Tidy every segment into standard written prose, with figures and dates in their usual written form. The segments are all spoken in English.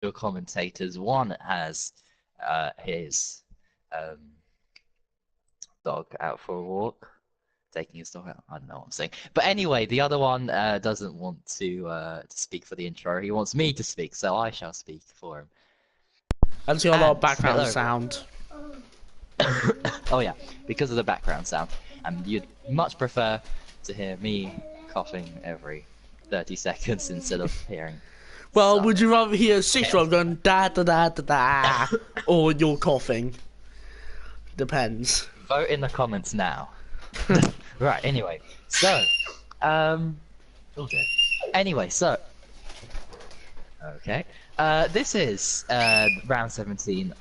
commentators. One has his um, dog out for a walk, taking his dog out. I don't know what I'm saying. But anyway, the other one doesn't want to speak for the intro. He wants me to speak, so I shall speak for him. I just got a lot of background hello. sound. Oh yeah, because of the background sound. And you'd much prefer to hear me coughing every 30 seconds instead of hearing. Well, stuff. would you rather hear a 6-year-old going da da da da da, or you're coughing? Depends. Vote in the comments now. Right. Anyway, so oh dear. Anyway, so okay. This is round 17.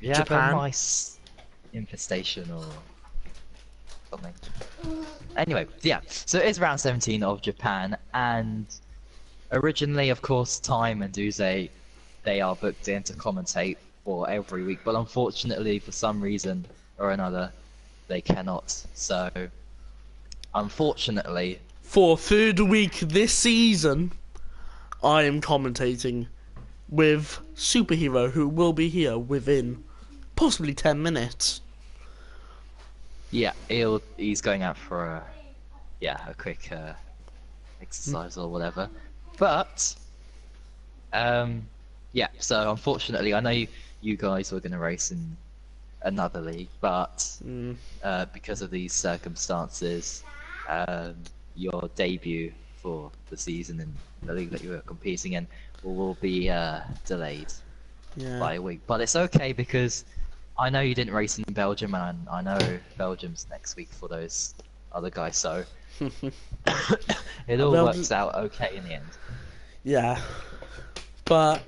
You have Japan. a mice infestation or something. Anyway, yeah. So it is round 17 of Japan, and originally, of course, Time and Duze, they are booked in to commentate for every week, but unfortunately, for some reason or another, they cannot. So, unfortunately, For third week this season, I am commentating with Superhero, who will be here within possibly 10 minutes. yeah, he's going out for a quick exercise or whatever. But yeah. So unfortunately, I know you guys were going to race in another league, but because of these circumstances, your debut for the season in the league that you were competing in will be delayed by a week. But it's okay because I know you didn't race in Belgium, and I know Belgium's next week for those other guys, so it all works out okay in the end. Yeah, but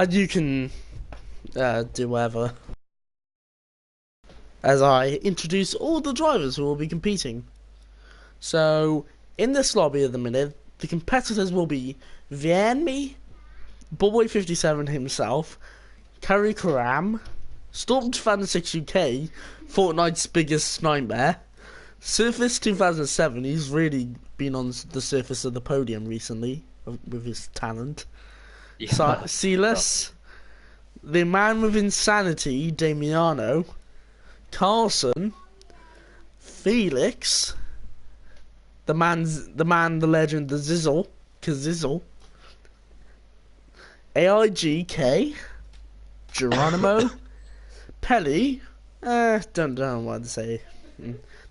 you can do whatever. As I introduce all the drivers who will be competing. So, in this lobby at the minute, the competitors will be Vienmi, Boy57 himself, Kari Karam, Storm 2006 UK, Fortnite's biggest nightmare, Surface 2007, he's really been on the surface of the podium recently with his talent. Yeah. Silas, the man with insanity, Damiano, Carlson, Felix, the legend, the Zizzle, Kazizzle, AIGK, Geronimo, Pelly, don't know what to say.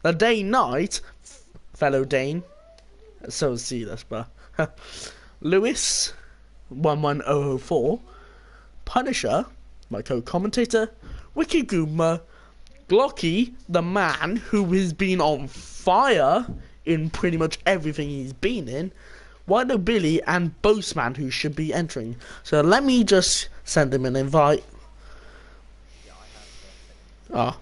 The Dane Knight, fellow Dane, so is Silas, but Lewis, 11004, Punisher, my co-commentator, Wiki Goomba, Glocky, the man who has been on fire in pretty much everything he's been in, Wino Billy, and Boastman, who should be entering. So let me just send him an invite. Ah.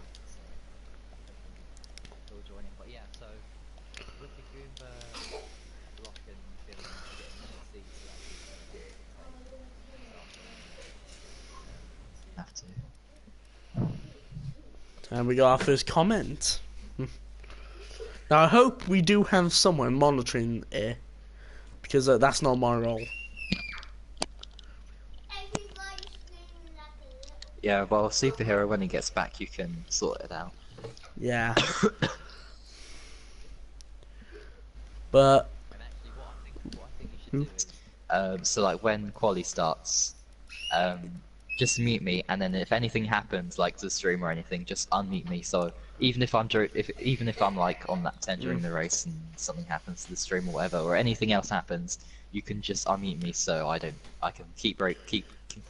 And we got our first comment. Now I hope we do have someone monitoring it, because that's not my role. Yeah, well, Superhero, when he gets back, you can sort it out. Yeah. But what I think you should do is, so like when quali starts, just mute me, and then if anything happens, like to the stream or anything, just unmute me. So even if I'm like on that 10 during the race and something happens to the stream or whatever, or anything else happens, you can just unmute me, so I can keep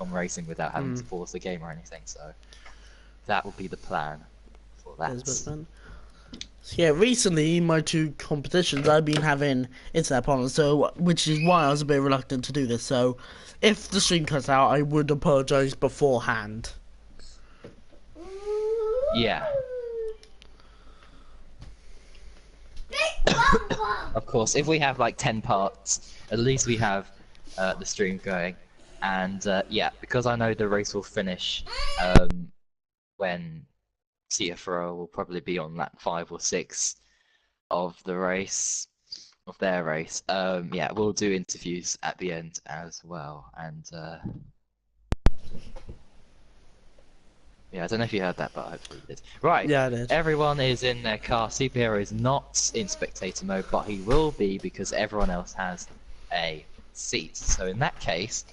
on racing without having to pause the game or anything. So that would be the plan for that. So yeah, recently my 2 competitions I've been having internet problems, so which is why I was a bit reluctant to do this. So if the stream cuts out, I would apologise beforehand. Yeah. Of course, if we have like 10 parts, at least we have the stream going. And yeah, because I know the race will finish when FRL will probably be on lap 5 or 6 of the race. of their race. Yeah, we'll do interviews at the end as well, and yeah, I don't know if you heard that, but hopefully you did. Right, Yeah, I did. everyone is in their car. Superhero is not in spectator mode, but he will be because everyone else has a seat. So in that case,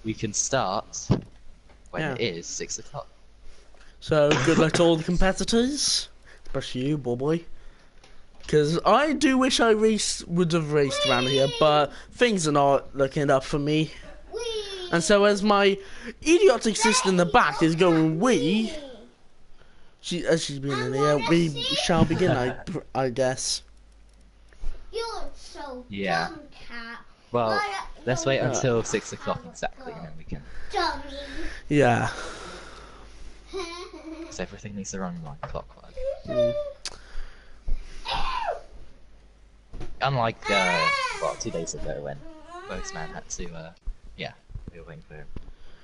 we can start when it is 6 o'clock. So good luck to all the competitors, especially you, boy. Because I do wish I would have raced around here, but things are not looking up for me. And so as my idiotic sister in the back is going as she's been in here, we shall begin, I guess. You're so Yeah. dumb, cat. Well, let's wait until 6 o'clock exactly, and then we can. Dummy. Yeah. Because everything needs to run like clockwork. Unlike 2 days ago when Postman had to yeah, we were waiting for him.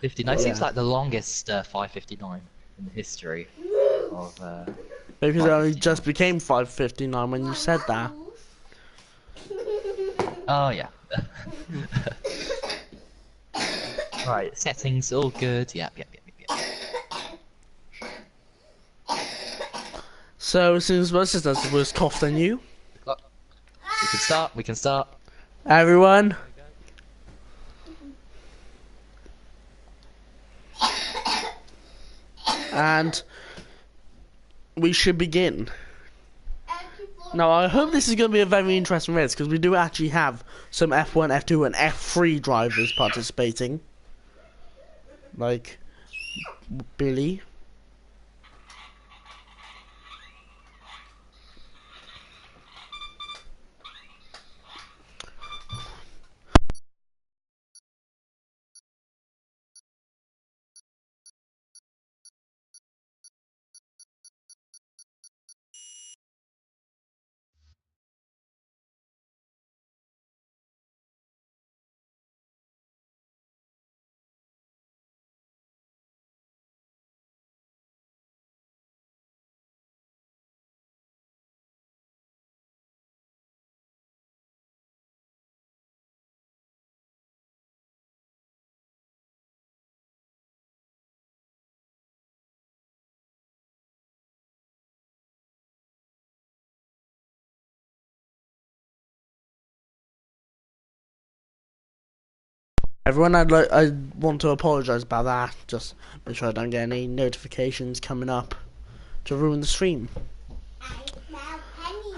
59 seems like the longest 5:59 in the history of Maybe it only just became 5:59 when you said that. Oh yeah. Right, settings all good. Yep. So since my sister's worse cough than you, We can start. everyone. And we should begin. Now, I hope this is going to be a very interesting race because we do actually have some F1, F2, and F3 drivers participating. Like Billy. Everyone, I want to apologise about that. Just make sure I don't get any notifications coming up to ruin the stream.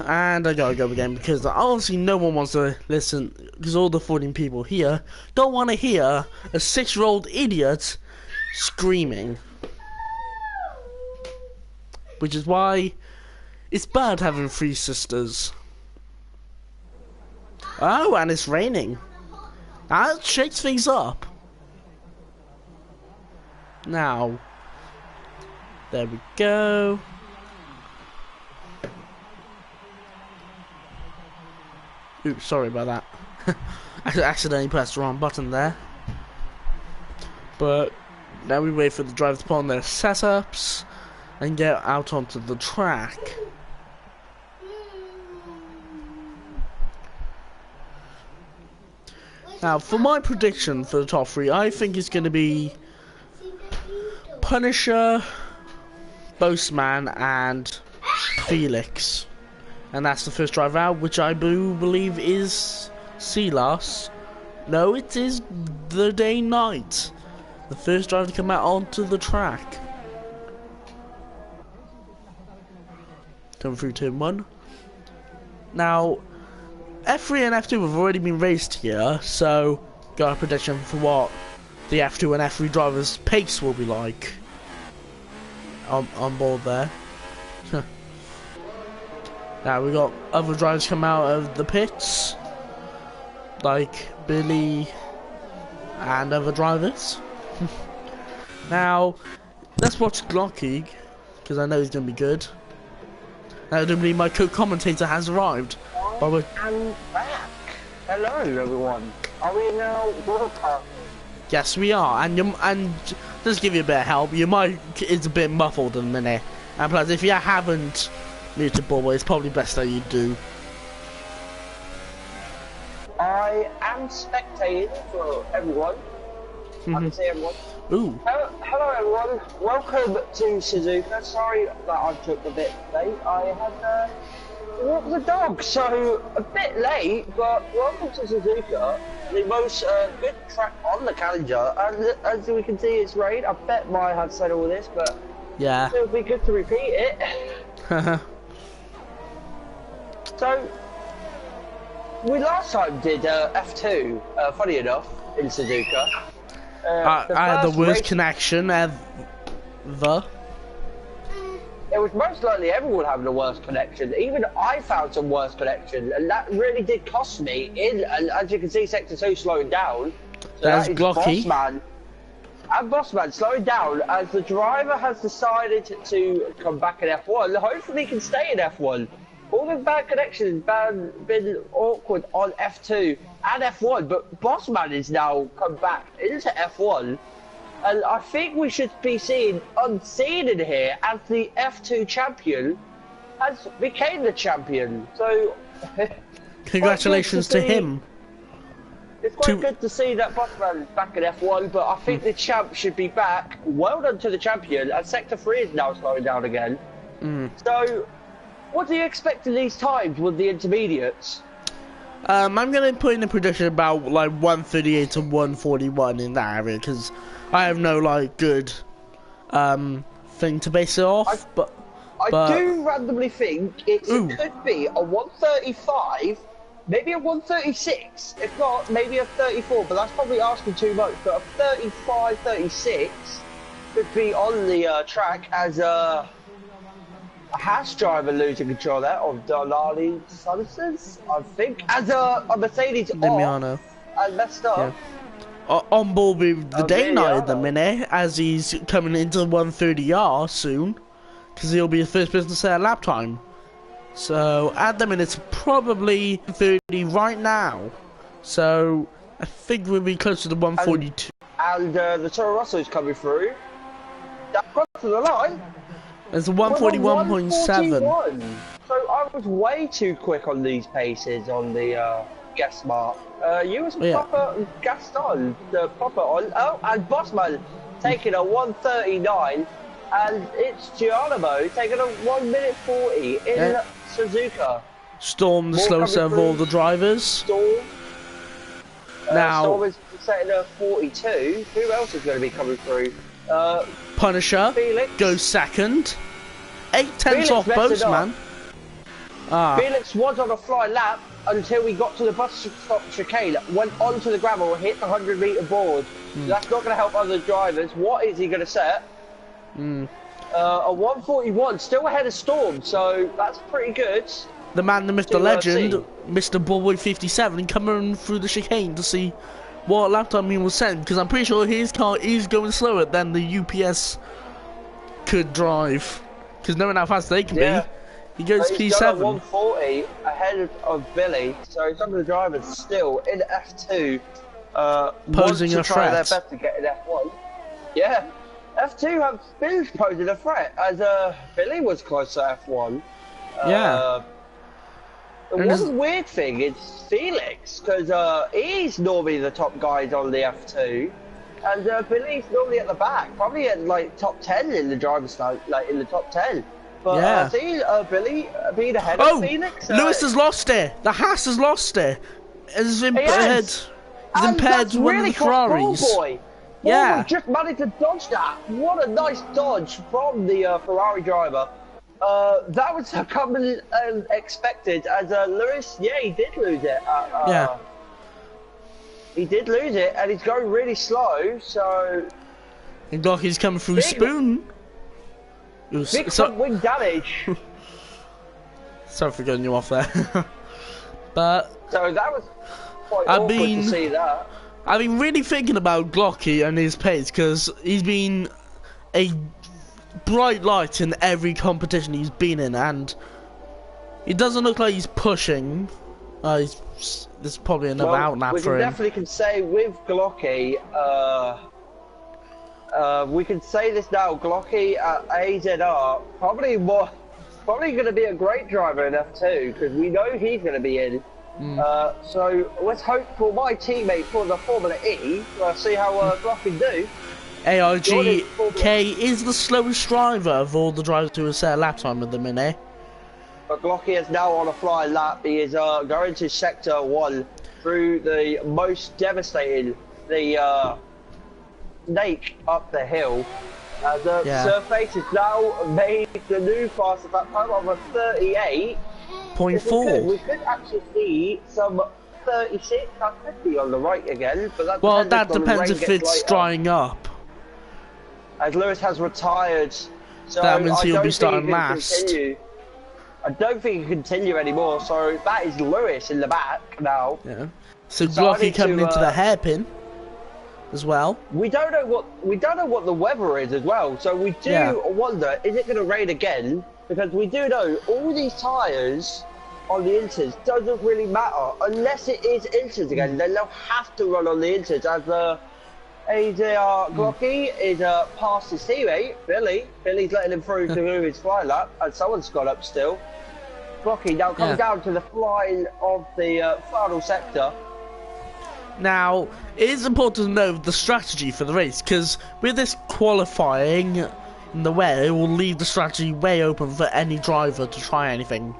And I gotta go again because obviously no one wants to listen because all the 14 people here don't want to hear a 6-year-old idiot screaming. Which is why it's bad having 3 sisters. Oh, and it's raining. That shakes things up. Now, there we go. Oops, sorry about that. I accidentally pressed the wrong button there. But now we wait for the drivers to put on their setups and get out onto the track. Now, for my prediction for the top 3, I think it's going to be Punisher, Boastman, and Felix. And that's the first driver out, which I do believe is Silas. No, it is the day night. The first driver to come out onto the track. Coming through turn 1. Now, F3 and F2 have already been raced here, so got a prediction for what the F2 and F3 drivers' pace will be like on board there. Now we got other drivers come out of the pits, like Billy and other drivers. Now let's watch Glocky because I know he's gonna be good. I don't believe my co-commentator has arrived. I'm back. Hello, everyone. Are we now water? Yes, we are, and just give you a bit of help. Your mic is a bit muffled in a minute, and plus, if you haven't muted Bobo, it's probably best that you do. I am spectating for everyone. I can see everyone. Ooh. Hello everyone, welcome to Suzuka. Sorry that I took a bit late. I had walked the dog, so a bit late, but welcome to Suzuka, the most good track on the calendar. And as we can see, it's rain. I bet Maya had said all this, but Yeah. it'll be good to repeat it. So, we last time did F2, funny enough, in Suzuka. I had the first worst race, connection ever. it was most likely everyone having the worst connection. Even I found some worst connection, and that really did cost me. And as you can see, Sector 2 slowing down. So That's that is Glocky. Bossman. And Bossman slowing down as the driver has decided to come back in F1. Hopefully he can stay in F1. All the bad connections have been awkward on F2 and F1, but Bossman is now come back into F1. And I think we should be seeing Unseen in here as the F2 champion has became the champion. So Congratulations to him. It's quite good to see that Bossman is back in F1, but I think the champ should be back. Well done to the champion, and Sector 3 is now slowing down again. So, what do you expect in these times with the intermediates? I'm gonna put in a prediction about like 138 to 141 in that area because I have no like good thing to base it off. I do randomly think it could be a 135, maybe a 136. If not, maybe a 34. But that's probably asking too much. But a 35, 36 could be on the track as a Haas driver losing control there of Donali Sanchez, I think, as a Mercedes Demiano. And messed up. Yeah. On board with the day night at the Demiano. minute, as he's coming into 130R soon, because he'll be the first person to set a lap time. So at the minute, it's probably 30 right now. So I think we'll be close to the 142. And the Toro Rosso's coming through. That got to the line. It's a 141.7. So I was way too quick on these paces on the guest mark. You was proper Gaston, the proper on. Oh, and Bossman taking a 139, and it's Geronimo taking a 1 minute 40 in Suzuka. Storm, the slowest of all the drivers. Storm. Now, Storm is setting a 42. Who else is going to be coming through? Punisher Felix goes second. 8/10 off Boatman. Felix was on a fly lap until we got to the bus stop chicane, went onto the gravel, hit the 100-meter board. That's not going to help other drivers. What is he going to set? A 141, still ahead of Storm, so that's pretty good. The man, the Mr. Legend, Mr. Bullboy 57, coming through the chicane to see what lap time he will send, because I'm pretty sure his car is going slower than the UPS could drive. Because knowing how fast they can be, he goes He's P7. done a 140 ahead of Billy, so some of the drivers still in F2 posing want a to try their threat. best to get in F1. Yeah, F2 have been posing a threat, as Billy was close to F1. The one weird thing is Felix, because he's normally the top guys on the F2, and Billy's normally at the back, probably at like top 10 in the driver's like in the top 10. But I see Billy being ahead of Felix. Lewis has lost it. The Haas has lost it. It's impaired. It's impaired one of the Ferraris. Ballboy just managed to dodge that. What a nice dodge from the Ferrari driver. That was coming expected as Lewis, he did lose it. He did lose it, and he's going really slow, so... And Glocky's coming through Spoon. Big front wing damage. Sorry for getting you off there. But... So that was quite awkward to see that. I've been really thinking about Glocky and his pace, because he's been a bright light in every competition he's been in, and it doesn't look like he's pushing. There's probably another outlap for him. We definitely can say with Glocky, we can say this now, Glocky at AZR, probably going to be a great driver in F2, because we know he's going to be in So let's hope for my teammate for the Formula E. We'll see how Glock can do. AIGK is the slowest driver of all the drivers to a set lap time at the minute. But Glocky is now on a flying lap. He is going to sector 1 through the most devastating, the snake up the hill. The surface is now made the new fastest lap time of a 38.4. We could actually see some 36, that could be on the right again. But that depends if it's drying up. As Lewis has retired, so that means he'll be starting last. I don't think he can continue anymore, so that is Lewis in the back now. Yeah. So Glocky coming into the hairpin as well. We don't know what the weather is as well, so we do wonder, is it going to rain again? Because we do know all these tyres on the inters doesn't really matter unless it is inters again. Then they'll have to run on the inters as the AJR Glocky is past his teammate, Billy. Billy's letting him through to do his fly lap, and someone's got up still. Glocky now comes down to the flying of the final sector. Now, it is important to know the strategy for the race, because with this qualifying in the way, it will leave the strategy way open for any driver to try anything.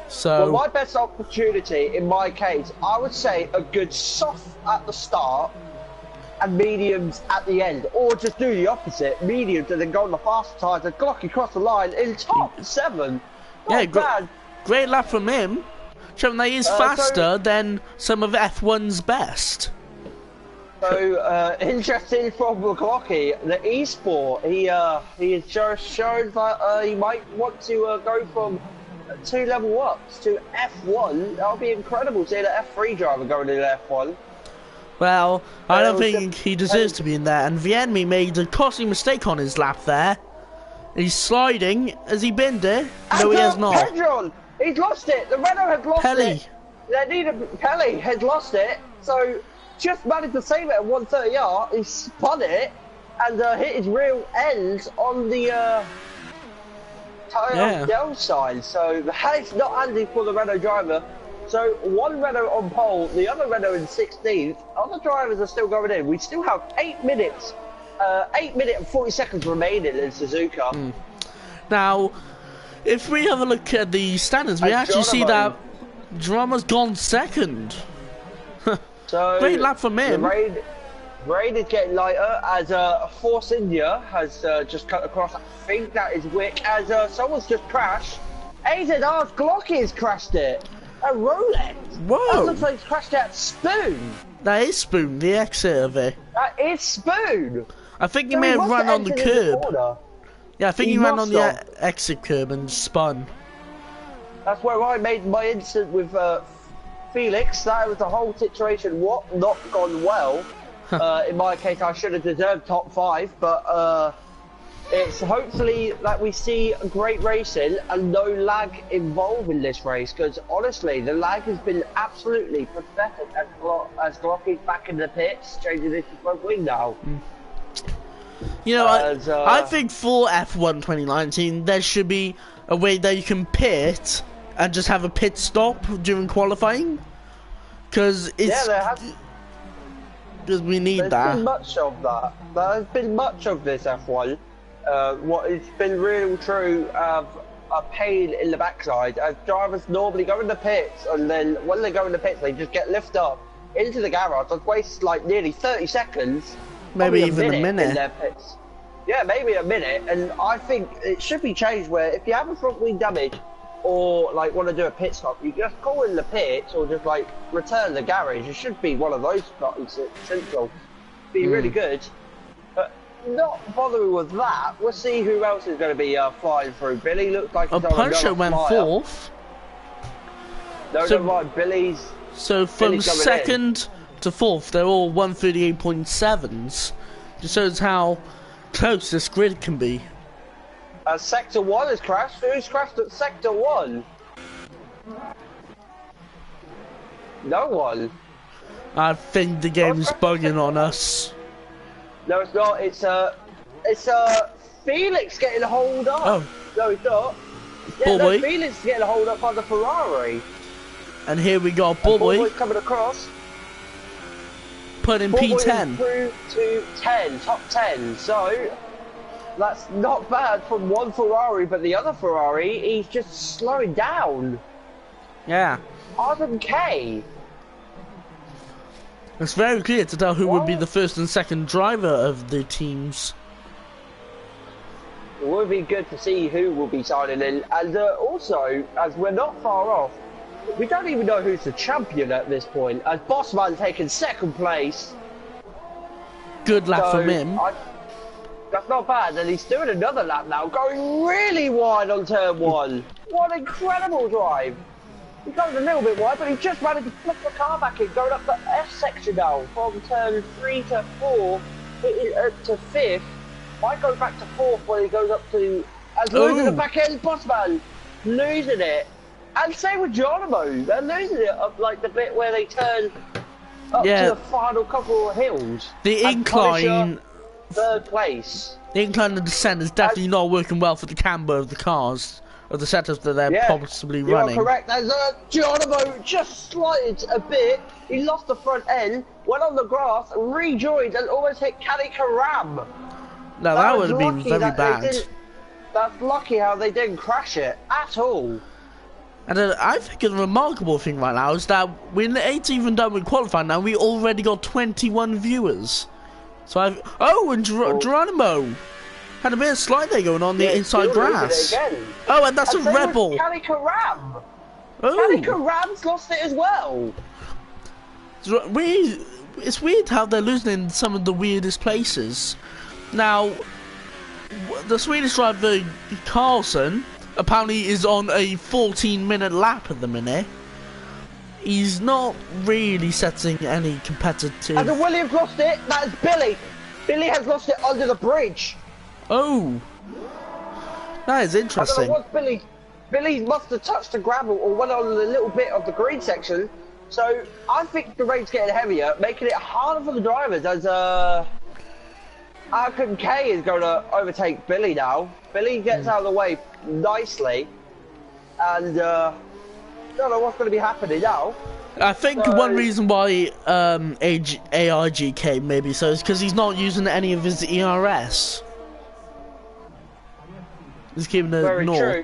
So, well, my best opportunity, in my case, I would say a good soft at the start, and mediums at the end, or just do the opposite, mediums and then go on the faster tyres and Glocky across the line in top 7. Great lap from him, showing that he's faster than some of F1's best. So, interesting from Glocky, the eSport, he has just shown that he might want to go from 2 level ups to F1. That would be incredible seeing an F3 driver going into F1. Well, I don't think he deserves to be in there, and Vienmi made a costly mistake on his lap there. He's sliding. Has he binned it? No, he has not. Pedron! He's lost it! The Renault has lost it! Pelly has lost it, so just managed to save it at 130R, he spun it, and hit his rear end on the tyre downside, so that is not handy for the Renault driver. So one Renault on pole, the other Renault in 16th. Other drivers are still going in. We still have 8 minutes, 8 minutes and 40 seconds remaining in Suzuka. Now, if we have a look at the standards, we actually see that Drama's gone second. So great lap from him. The rain is getting lighter as Force India has just cut across. I think that is Wick as someone's just crashed. AZR's Glocky has crashed it. A Rolex. Whoa! That looks like it's crashed at Spoon. That is Spoon, the exit of it. That is Spoon. I think he may have run on the curb. Yeah, I think he ran on the exit curb and spun. That's where I made my incident with Felix. That was the whole situation. What not gone well. In my case, I should have deserved top 5, but it's hopefully that we see great racing and no lag involved in this race, because honestly the lag has been absolutely pathetic as Glocky's back in the pits, changing this to front wing now. You know, I think for F1 2019 there should be a way that you can pit and just have a pit stop during qualifying, because it's because we need that. There's been much of that. There's been much of this F1. What has been real true of a pain in the backside, as drivers normally go in the pits, and then when they go in the pits they just get lifted up into the garage and waste like nearly 30 seconds, maybe even a minute in their pits. Yeah, maybe a minute, and I think it should be changed where if you have a front wing damage or like want to do a pit stop, you just call in the pits or just like return the garage. It should be one of those spots central. Be really good. Not bothering with that. We'll see who else is going to be flying through. Billy looks like he's Puncher went 4th. Billy's. So from 2nd to 4th, they're all 138.7s. Just shows how close this grid can be. Sector 1 has crashed. Who's crashed at Sector 1? No one. I think the game's bugging on us. No, it's not. It's Felix getting a hold up. Oh. No, it's not. Yeah, no, Felix is getting a hold up on the Ferrari. And here we got Ball Boy Boy's coming across. put in Ball Boy P10. is through to 10, top 10. So that's not bad from one Ferrari, but the other Ferrari, he's just slowing down. Yeah. R17. It's very clear to tell who would be the first and second driver of the teams. It would be good to see who will be signing in. And also, as we're not far off, we don't even know who's the champion at this point. As Bossman taking second place. Good lap from him. That's not bad. And he's doing another lap now, going really wide on turn 1. What an incredible drive. He goes a little bit wide, but he just managed to flip the car back in, going up the F section now, from turn 3 to 4, to 5th. Might go back to 4th when he goes up to... As losing the back end, Bossman losing it. And same with Geronimo, they're losing it up like the bit where they turn up to the final couple of hills. The incline... Third place. The incline of descent is definitely not working well for the camber of the cars. Of the setups that they're possibly running. You're correct. As Geronimo just slided a bit, he lost the front end, went on the grass, rejoined, and almost hit Caddy Karam. No, that would have been very bad. That's lucky how they didn't crash it at all. And I think a remarkable thing right now is that we ain't even done with qualifying now. We already got 21 viewers. So and Geronimo had a bit of slide there going on the inside grass. Oh, and that's a Rebel. Caddy Karam. Oh. Caddy Karam's lost it as well. It's weird how they're losing in some of the weirdest places. Now, the Swedish driver Carlson apparently is on a 14-minute lap at the minute. He's not really setting any competitive... And the Williams lost it. That is Billy. Billy has lost it under the bridge. Oh, that is interesting. I don't know what Billy. Billy must have touched the gravel or went on a little bit of the green section. So I think the rain's getting heavier, making it harder for the drivers. As Arkon K is going to overtake Billy now. Billy gets out of the way nicely, and don't know what's going to be happening now. I think one reason why AIG came maybe so is because he's not using any of his ERS. He's keeping a Very naught. true.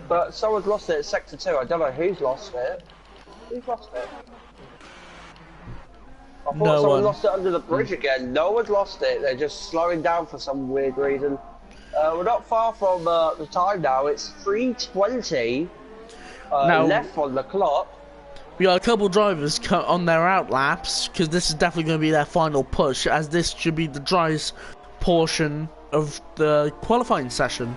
But someone's lost it at Sector 2. I don't know who's lost it. Who's lost it? I thought someone lost it under the bridge again. No one's lost it. They're just slowing down for some weird reason. We're not far from the time now. It's 3:20 left on the clock. We got a couple drivers on their out laps because this is definitely going to be their final push, as this should be the driest portion of the qualifying session.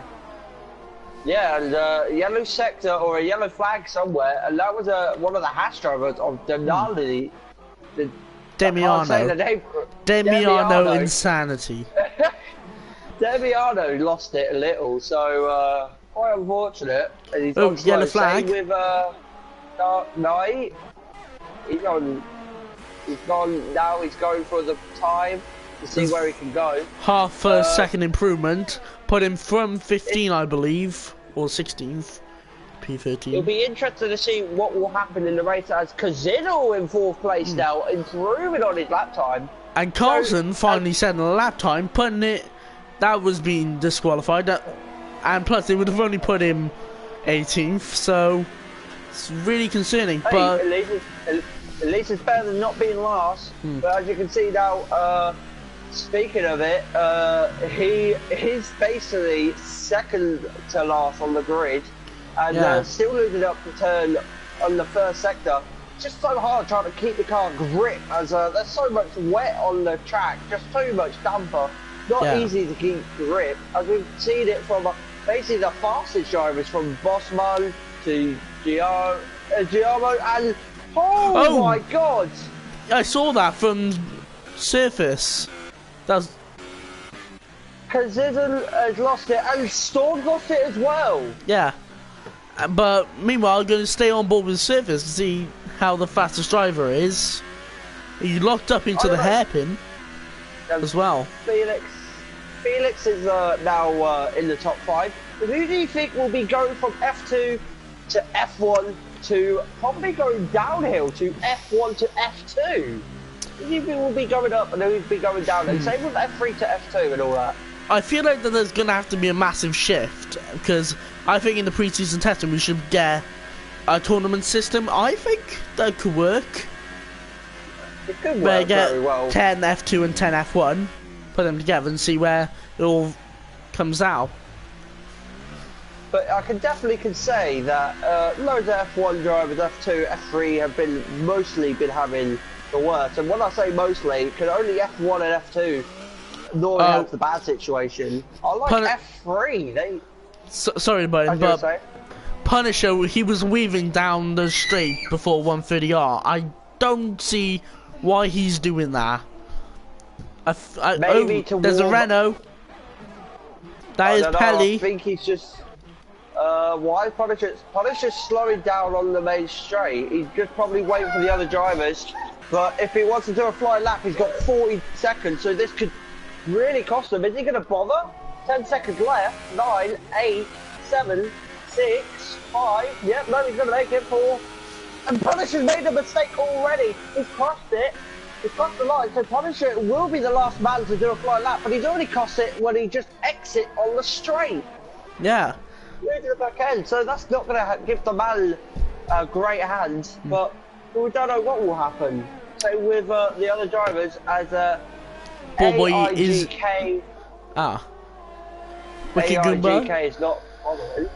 Yeah, and yellow sector or a yellow flag somewhere, and that was one of the Haas drivers of Denali. Demiano insanity. Demiano lost it a little, so quite unfortunate. And he's oh, yellow flag. Same with Dark Knight. He's gone now. He's going for the time to see where he can go. Half a second improvement. Put him from 15, I believe, or 16th. P13. It'll be interesting to see what will happen in the race as Casino in 4th place now, improving on his lap time. And Carlson finally setting a lap time, putting it. That was being disqualified. And plus, they would have only put him 18th, so it's really concerning. Hey, but at least it's better than not being last. But as you can see now, speaking of it, he is basically second to last on the grid, and still losing up the turn on the first sector. Just so hard trying to keep the car grip, as there's so much wet on the track, just too much damper. Not easy to keep grip, as we've seen it from basically the fastest drivers, from Bossman to Giamo, and oh my god! I saw that from surface. That's Kazizan has lost it, and Storm's lost it as well. Yeah, but meanwhile, I'm going to stay on board with surface to see how the fastest driver is. He locked up into the hairpin as well. Felix is now in the top 5. Who do you think will be going from F2 to F1 to probably going downhill to F1 to F2. He will be going up and then he'll be going down. And same with F3 to F2 and all that. I feel like that there's gonna have to be a massive shift because I think in the pre-season testing we should get a tournament system. I think that could work. It could Where work get very well. 10 F2 and 10 F1, put them together and see where it all comes out. But I can definitely say that loads of F1 drivers, F2, F3 have mostly been having the worst. And when I say mostly, because only F1 and F2 normally help the bad situation. I like F3. Sorry, Brian, but Punisher, he was weaving down the straight before 130R. I don't see why he's doing that. Maybe there's a Renault. That is Pelly. I think he's just. Why Punisher's slowing down on the main straight. He's just probably waiting for the other drivers. But if he wants to do a flying lap, he's got 40 seconds, so this could really cost him. Is he going to bother? 10 seconds left. 9, 8, 7, 6, 5. Yep, no, he's going to make it 4. And Punisher's made a mistake already. He's crossed it. He's crossed the line. So Punisher will be the last man to do a flying lap, but he's already crossed it when he just exit on the straight. Yeah. Moved to the back end, so that's not going to give the man a great hand, but we don't know what will happen. So with the other drivers, as AIGK is not following.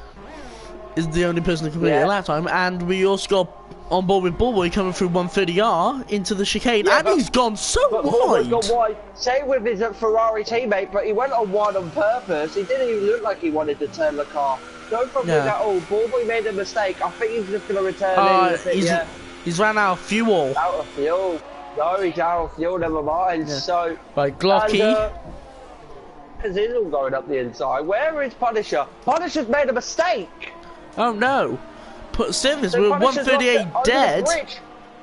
Is the only person who completed a lap time, and we also got on board with Ballboy coming through 130R into the chicane, and he's gone so wide. Gone wide. Same with his Ferrari teammate, but he went on wide on purpose. He didn't even look like he wanted to turn the car. No problem with that. Oh, Ballboy made a mistake. I think he's just going to return in. He's ran out of fuel. Out of fuel. No, he's out of fuel, never mind. Yeah. So, right, Glocky. Kazil going up the inside. Where is Punisher? Punisher's made a mistake. Oh no. Surface, we're 138 dead.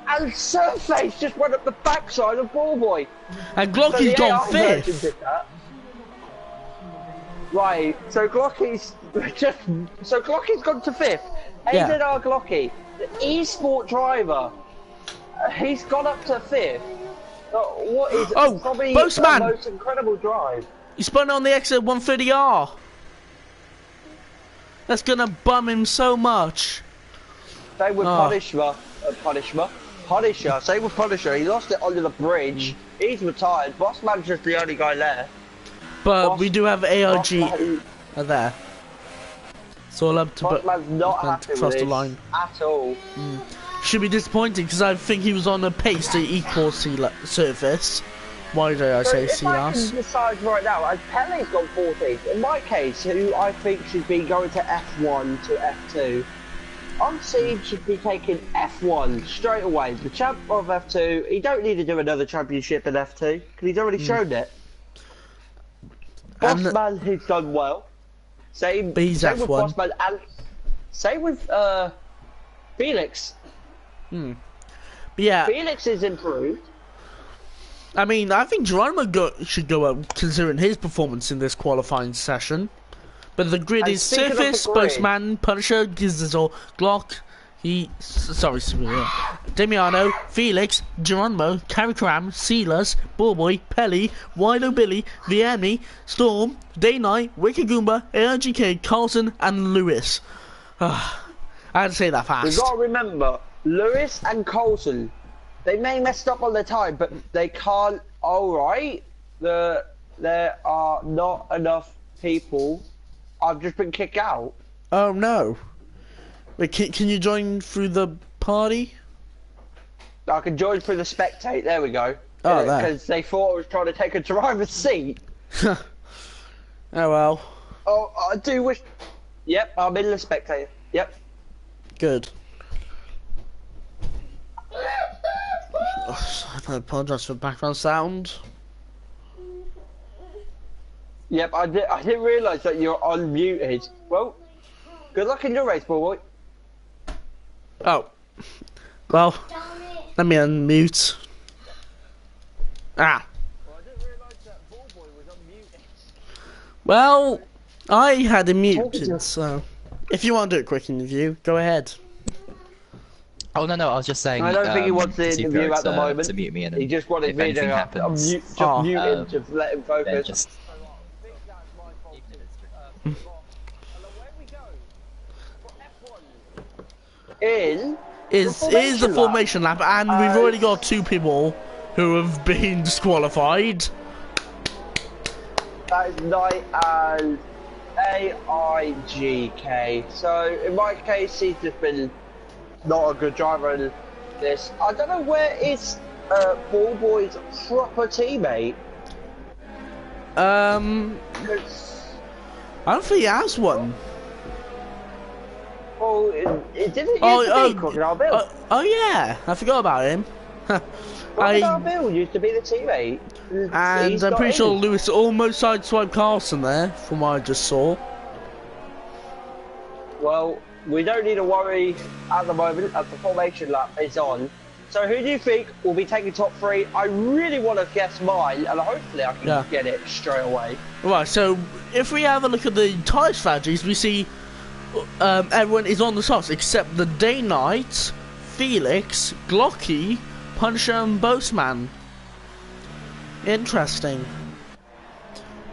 And Surface just went up the backside of Ballboy. And Glocky's gone 5th. Right, so Glocky's gone to 5th. AZR Glocky, the esport driver, he's gone up to 5th. What is probably the most incredible drive? He spun on the exit 130R. That's gonna bum him so much. Same with Punisher. Same with Punisher. He lost it under the bridge. He's retired. Bossman's just the only guy left. But we do have ARG there. It's all up to Bossman's not happy cross with the line at all. Should be disappointing because I think he was on a pace to equal Surface. Why did I say Silas? If I can decide right now, as Pele's gone 14th, in my case, who I think should be going to F1 to F2, Unseen should be taking F1 straight away. The champ of F2, he don't need to do another championship in F2, because he's already shown it. Bossman, who's done well. Same with Bossman, and same with Felix. Yeah. Felix is improved. I mean, I think Geronimo should go up considering his performance in this qualifying session. But the grid is Surface, Postman, Punisher, Gizzle, Glock, Damiano, Felix, Geronimo, Caricram, Silas, Ballboy, Pelly, Wilo Billy, Vianney, Storm, Day Night, Wicked Goomba, ARGK, Carlson, and Lewis. I had to say that fast. We've got to remember, Lewis and Carlson, they may mess up on their time, but they can't. Alright, there are not enough people. I've just been kicked out. Oh no. Wait, can you join through the party? I can join through the spectate, there we go. Oh, there. Because they thought I was trying to take a driver's seat. Oh well. Oh, I do wish... Yep, I'm in the spectator. Yep. Good. I apologise for background sound. Yep, I didn't realise that you're unmuted. Well, good luck in your race, boy. Oh. Well, let me unmute. Ah. Well, I didn't realise that Ballboy was unmuted. Well, I had him muted, so... If you want to do a quick interview, go ahead. Oh no, I was just saying. I don't think he wants the to interview at the moment. To mute me, and He just wanted if me anything to happens, mute him to let him then focus. just. Is the formation lap, and we've already got 2 people who have been disqualified. That is Knight and AIGK. So in my case, he's just been not a good driver in this. I don't know where is Ball Boy's proper teammate. 'Cause, I don't think he has one. well, it didn't used to be Crocodile Bill. Oh yeah, I forgot about him. Crocodile Bill used to be the teammate. And He's I'm not pretty sure in. Lewis almost sideswiped Carlson there, from what I just saw. Well, we don't need to worry at the moment as the formation lap is on. So who do you think will be taking top 3? I really want to guess mine, and hopefully I can get it straight away. Right, so if we have a look at the tyre strategies, we see everyone is on the softs except the Day Knight, Felix, Glocky, Punisher and Boastman. Interesting.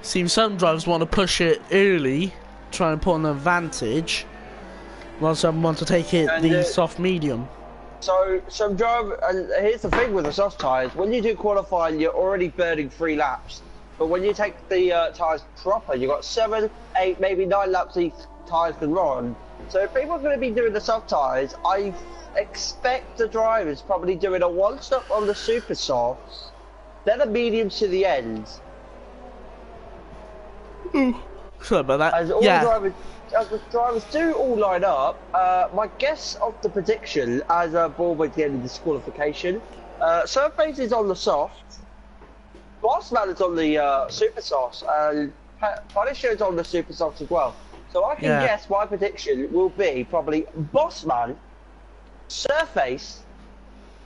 Seems some drivers want to push it early, try and put an advantage, while some want to take it the soft medium. So some driver, and here's the thing with the soft tyres: when you do qualifying, you're already burning 3 laps. But when you take the tyres proper, you've got 7, 8, maybe 9 laps these tyres can run. So if people are going to be doing the soft tyres, I expect the drivers probably doing a 1-stop on the super softs, then a medium to the end. Sorry about that. As the drivers do all line up, my guess of the prediction as a ball by the end of disqualification, Surface is on the soft, Bossman is on the super soft, and Punisher is on the super soft as well. So I can guess my prediction will be probably Bossman, Surface,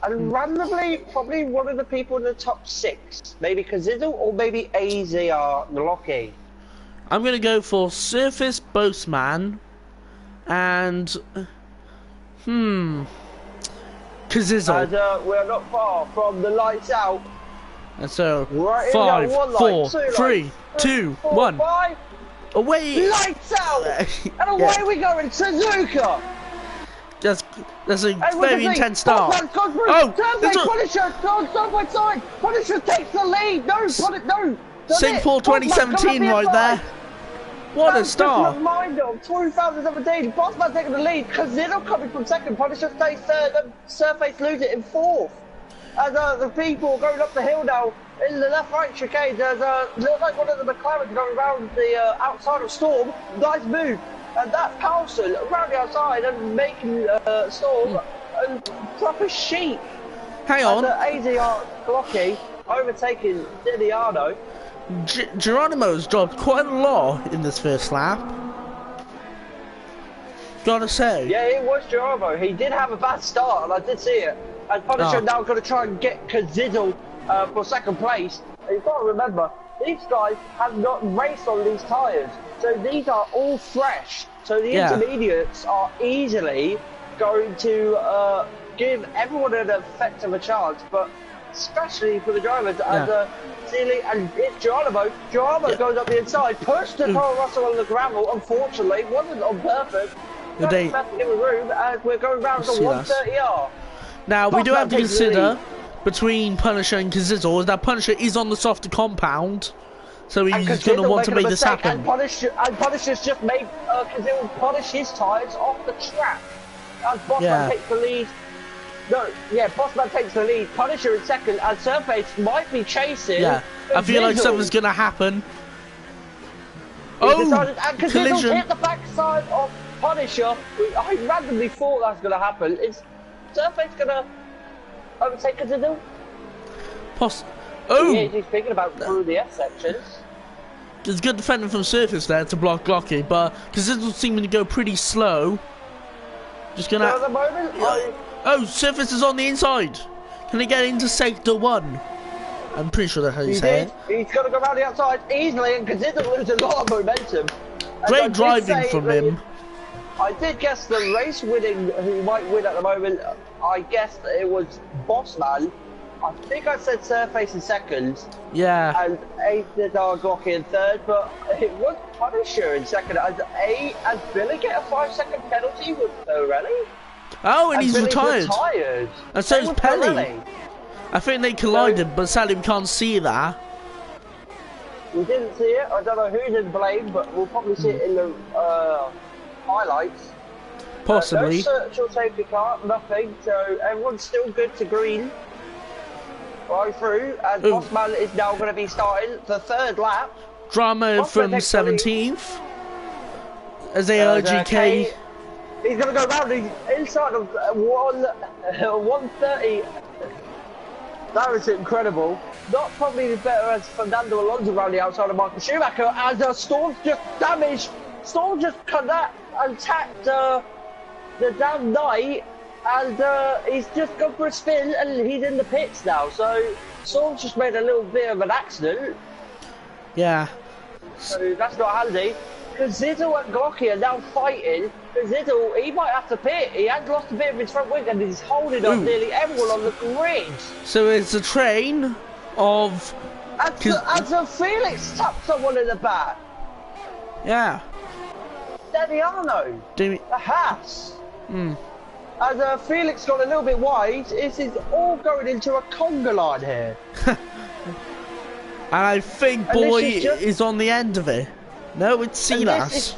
and randomly probably one of the people in the top 6, maybe Kazizzle or maybe AZR Glocky. I'm gonna go for Surface, Boastman, and Kazizzle. And we're not far from the lights out. And so Right 5, in there, 1 4, light, 2 3, lights, 2, 4, 1. 5. Away! Lights out! And away we go in Suzuka! That's a Hey, very intense start. Oh, Punisher, side by side. Punisher takes the lead. No. Singapore 2017 right there. What a start! Just a reminder of 2017. Bossman taking the lead. Kazizzle coming from 2nd. Punisher stays 3rd. And Surface lose it in 4th. As the people going up the hill now in the left-right chicane, there's looks like one of the McLarens going around the outside of Storm. Nice move. And that's Carlson around the outside and making Storm and proper sheep. Hang on. And AZR Glocky overtaking Didiano. Geronimo's dropped quite a lot in this first lap. Gotta say. Yeah, it was Geronimo. He did have a bad start, and I did see it. And Punisher now going to try and get Kazizzle for 2nd place. And you've got to remember, these guys have not raced on these tyres. So these are all fresh. So the intermediates are easily going to give everyone an effective a chance, but especially for the drivers as Sealy and it's Geronimo. Geronimo goes up the inside, pushed the Toro Russell on the gravel. Unfortunately, wasn't on purpose. Just to give a room as we're going round to 130R. Now we do have to consider between Punisher and Kazizzle is that Punisher is on the softer compound. So he's going to want to make this happen. And Punisher's just made Kazizzle polish his tyres off the track. As Bossman takes the lead. Bossman takes the lead. Punisher in 2nd, and Surface might be chasing. Yeah, I feel like something's going to happen. And Kazizzle hit the backside of Punisher. I randomly thought that was going to happen. Is Surface going to overtake Kazizzle? Yeah, he's thinking about through the F sections. There's good defending from Surface there to block Glocky, but Kazizzle seeming to go pretty slow. Just gonna. So at the moment, Surface is on the inside. Can he get into sector 1? I'm pretty sure that's how you say it. He's got to go around the outside easily, and Kazizzle loses a lot of momentum. Great driving from him. I did guess the race winning, who might win at the moment, I guessed that it was Bossman. I think I said Surface in second. Yeah. And A did our Glocky in third, but it was Punisher in second. As Billy get a 5-second penalty with Pirelli? Oh, and he's Billy's retired. And so is was Pelly. I think they collided, but sadly we can't see that. We didn't see it. I don't know who's in blame, but we'll probably see it in the highlights. Possibly. No search or safety car, nothing. So everyone's still good to green. Right through, and Bossman is now going to be starting the third lap. Drama from 17th. As ARGK. He's going to go round the inside of 130. That was incredible. Not probably as better as Fernando Alonso around the outside of Michael Schumacher, as Storm's just damaged. Storm just attacked the damn Knight, and he's just gone for a spin, and he's in the pits now. So Storm's just made a little bit of an accident. Yeah. So that's not handy. Zizzle and Glocky are now fighting. Zizzle, he might have to pit. He has lost a bit of his front wing, and he's holding on nearly everyone on the grid. So it's a train of... As Felix tapped someone in the back. Yeah. Damiano. The Haas. As Felix got a little bit wide, this is all going into a conga line here. And I think Boy is on the end of it. No, it's Silas.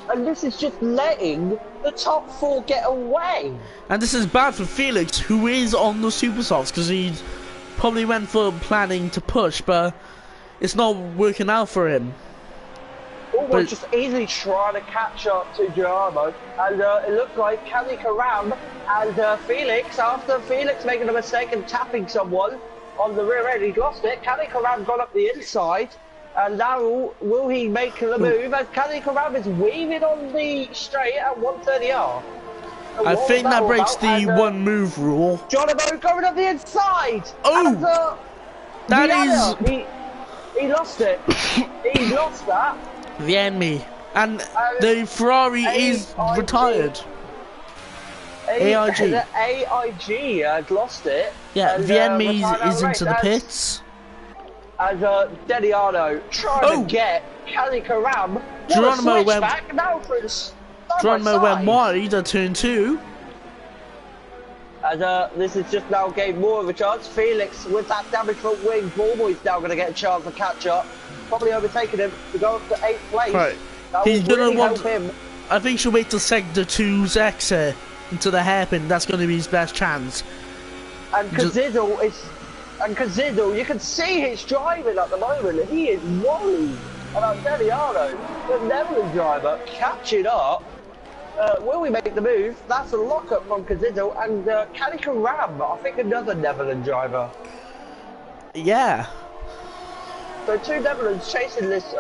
And this is just letting the top 4 get away. And this is bad for Felix, who is on the Supersofts, because he probably went for planning to push, but it's not working out for him. We're just easily trying to catch up to Geramo, and it looks like Kelly Karam and Felix, after Felix making a mistake and tapping someone on the rear end, he's lost it. Kelly Karam got up the inside. And now, will he make the move? As Kelly Karam is weaving on the straight at 130R. I think that breaks the one move rule. Jonathan going up the inside. Oh, that is. He lost it. He lost that. The enemy, and the Ferrari is retired. AIG. The AIG had lost it. Yeah, the enemy is into the pits. As Dediano trying to get Kelly Karam. Geronimo went back now for Geronimo went wide at turn 2. As this has just now gained more of a chance. Felix with that damage front wing. Ballboy's now going to get a chance to catch up. Probably overtaking him to go up to 8th place. Right. He's going to want him. I think she'll wait till sector 2's exit into the hairpin. That's going to be his best chance. And Kaziddle is. And Kaziddle, you can see his driving at the moment. He is worried about Deliano, the Netherlands driver, catching up. Will we make the move? That's a lock-up from Kaziddle and Kanika Ram, I think another Netherlands driver. Yeah. So 2 Netherlands chasing this,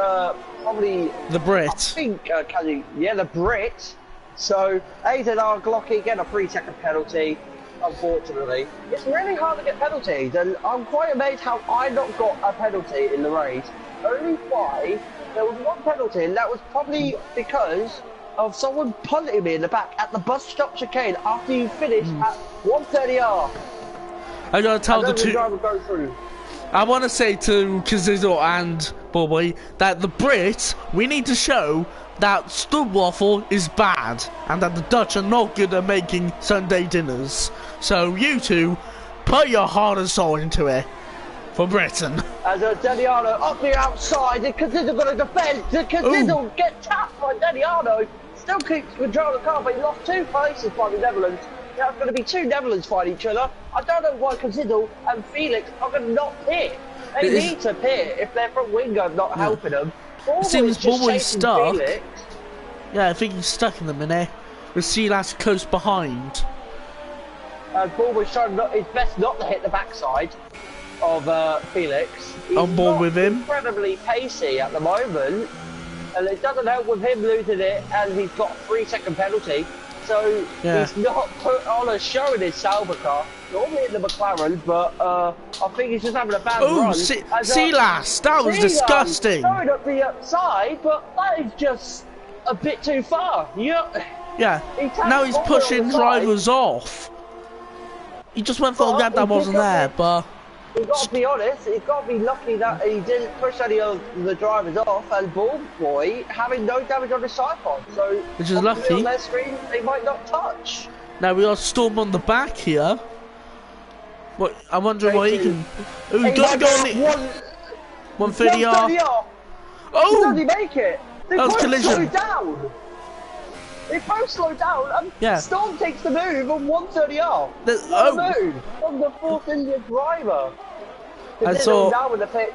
probably... The Brit. I think, the Brit. So, AZR Glocky get a 3-second penalty. Unfortunately, it's really hard to get penalties, and I'm quite amazed how I not got a penalty in the race. Only why there was 1 penalty, and that was probably because of someone punting me in the back at the bus stop chicane after you finished at 130R. I gotta tell the two. Go through. I want to say to Kazizo and Boy that the Brits, we need to show that stud waffle is bad and that the Dutch are not good at making Sunday dinners. So you two, put your heart and soul into it for Britain. As Deliano up the outside, and Kazizo going to defend. Kazizo get tapped by Deliano. Still keeps control of the car, but he lost 2 places by the Netherlands. Now it's going to be 2 Netherlands fighting each other. I don't know why Kazizo and Felix are going to not pit. They need to pit if their front wing are not helping them. It seems Boy's stuck. Felix. Yeah, I think he's stuck in the minute. With Silas close behind. Boy's trying his best not to hit the backside of Felix. He's on board with him. Incredibly pacey at the moment. And it doesn't help with him losing it, and he's got a 3-second penalty. So he's not put on a show in his Sauber car. Normally in the McLaren, but I think he's just having a bad run. Silas, that was disgusting. Going up the outside, but that is just a bit too far. Yeah. Now he's pushing drivers off. He just went for a gap that wasn't there, but... You've got to be honest, he's got to be lucky that he didn't push any of the drivers off, and Ball Boy having no damage on his side pod, so... Which is lucky. On their screen, they might not touch. Now we got Storm on the back here. What? I'm wondering what he can... Oh, he doesn't go on the... 130 off. Oh! He doesn't make it. They that was both collision. slow down. They both slow down, and yeah. Storm takes the move on 130 off. The move from the fourth Indian driver. I saw... down with the pit.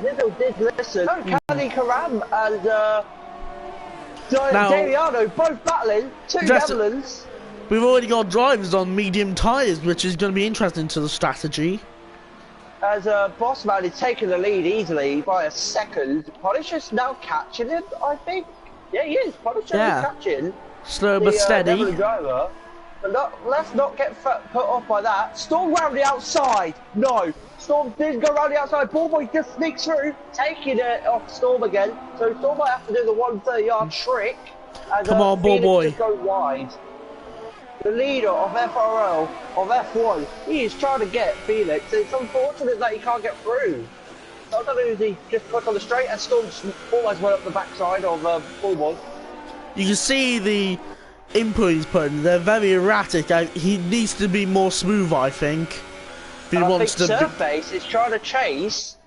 Dizzle did listen. Kali Karam and Damiano both battling. Two Netherlands. We've already got drivers on medium tyres, which is going to be interesting to the strategy. As Bossman is taking the lead easily by a second. Punisher's now catching him, I think. Yeah, he is. Punisher's catching. Slow but steady. Driver. But let's not get put off by that. Storm round the outside. No. Storm did go round the outside. Ballboy just sneaks through, taking it off Storm again. So Storm might have to do the 130-yard trick. Come on, Ballboy. Go wide. The leader of FRL, of F1, he is trying to get Felix. It's unfortunate that he can't get through. I don't know if he just put on the straight, and Storm almost went up the backside of Ballboy. You can see the input he's putting. They're very erratic. He needs to be more smooth, I think. If he wants to. Surface is trying to chase.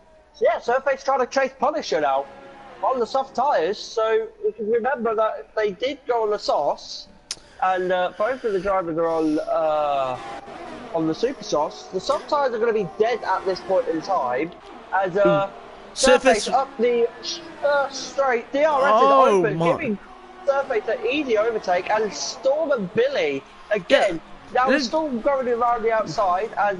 Yeah, Surface trying to chase Punisher now on the soft tyres. So we can remember that they did go on the sauce. And both of the drivers are on the super sauce. The soft tyres are going to be dead at this point in time. As Surface up the straight, DRS is open, giving Surface an easy overtake. And Storm and Billy again. Now Storm going around the outside as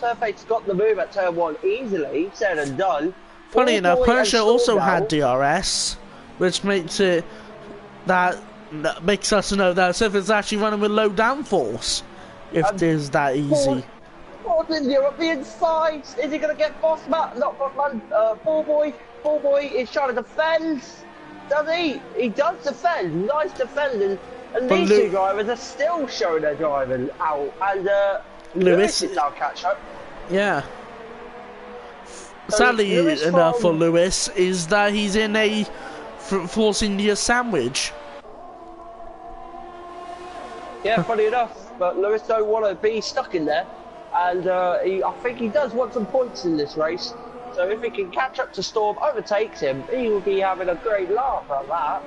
Surface got the move at turn 1 easily, said and done. Funny enough, Punisher also had DRS, which makes it that makes us know that Surface is actually running with low downforce. If it is that easy. Fourth India up the inside. Is he going to get Bossman? Not Bossman. Ballboy. Ballboy is trying to defend. Does he? He does defend. Nice defending. And these two drivers are still showing their driving out. And Lewis is now catch up. Yeah. So sadly enough for Lewis is that he's in a Force India sandwich. Yeah, funny enough, but Lewis don't want to be stuck in there, and I think he does want some points in this race. So if he can catch up to Storm, overtakes him, he will be having a great laugh at that.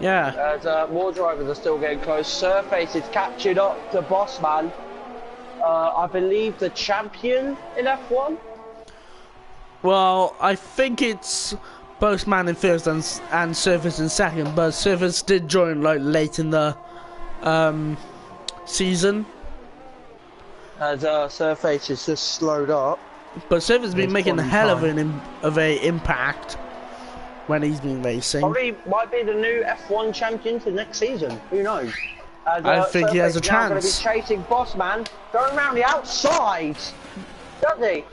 Yeah. As more drivers are still getting close. Surface is catching up to Bossman. I believe the champion in F1. Well, I think it's Bossman in first and Surface in second, but Surface did join like late in the season. As Surface is just slowed up. But Surface has been making a hell of an impact when he's been racing. Probably might be the new F1 champion for next season. Who knows? As, I think he has a chance. Going to be chasing Bossman, going around the outside, doesn't he?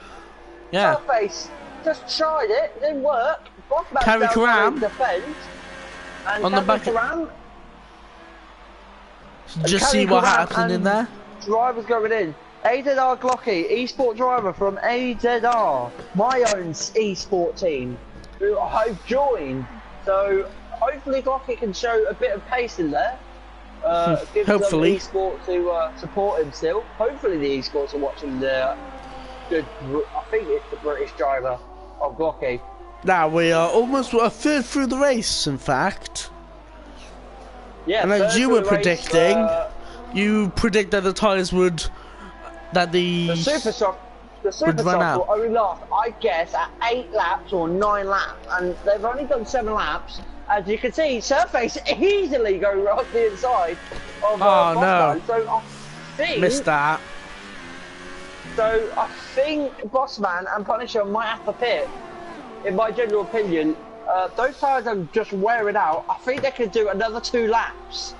Yeah. Surface just tried it, didn't work. Bossman Carry Karam defend, and on the back. Karam, just see what happened in there. Drivers going in. AZR Glocky, esport driver from AZR, my own esport team, who I've joined. So hopefully Glocky can show a bit of pace in there. Hopefully. Esport to support him still. Hopefully the esports are watching the good. I think it's the British driver of Glocky. Now we are almost a third through the race, in fact. Yeah. And as you were predicting, you predicted the tyres would. The Super Soft will only last, I guess, at 8 laps or 9 laps, and they've only done 7 laps. As you can see, Surface easily go right the inside of Bossman. So I think missed that. So I think Bossman and Punisher might have to pit. In my general opinion, those tyres are just wearing out. I think they could do another 2 laps.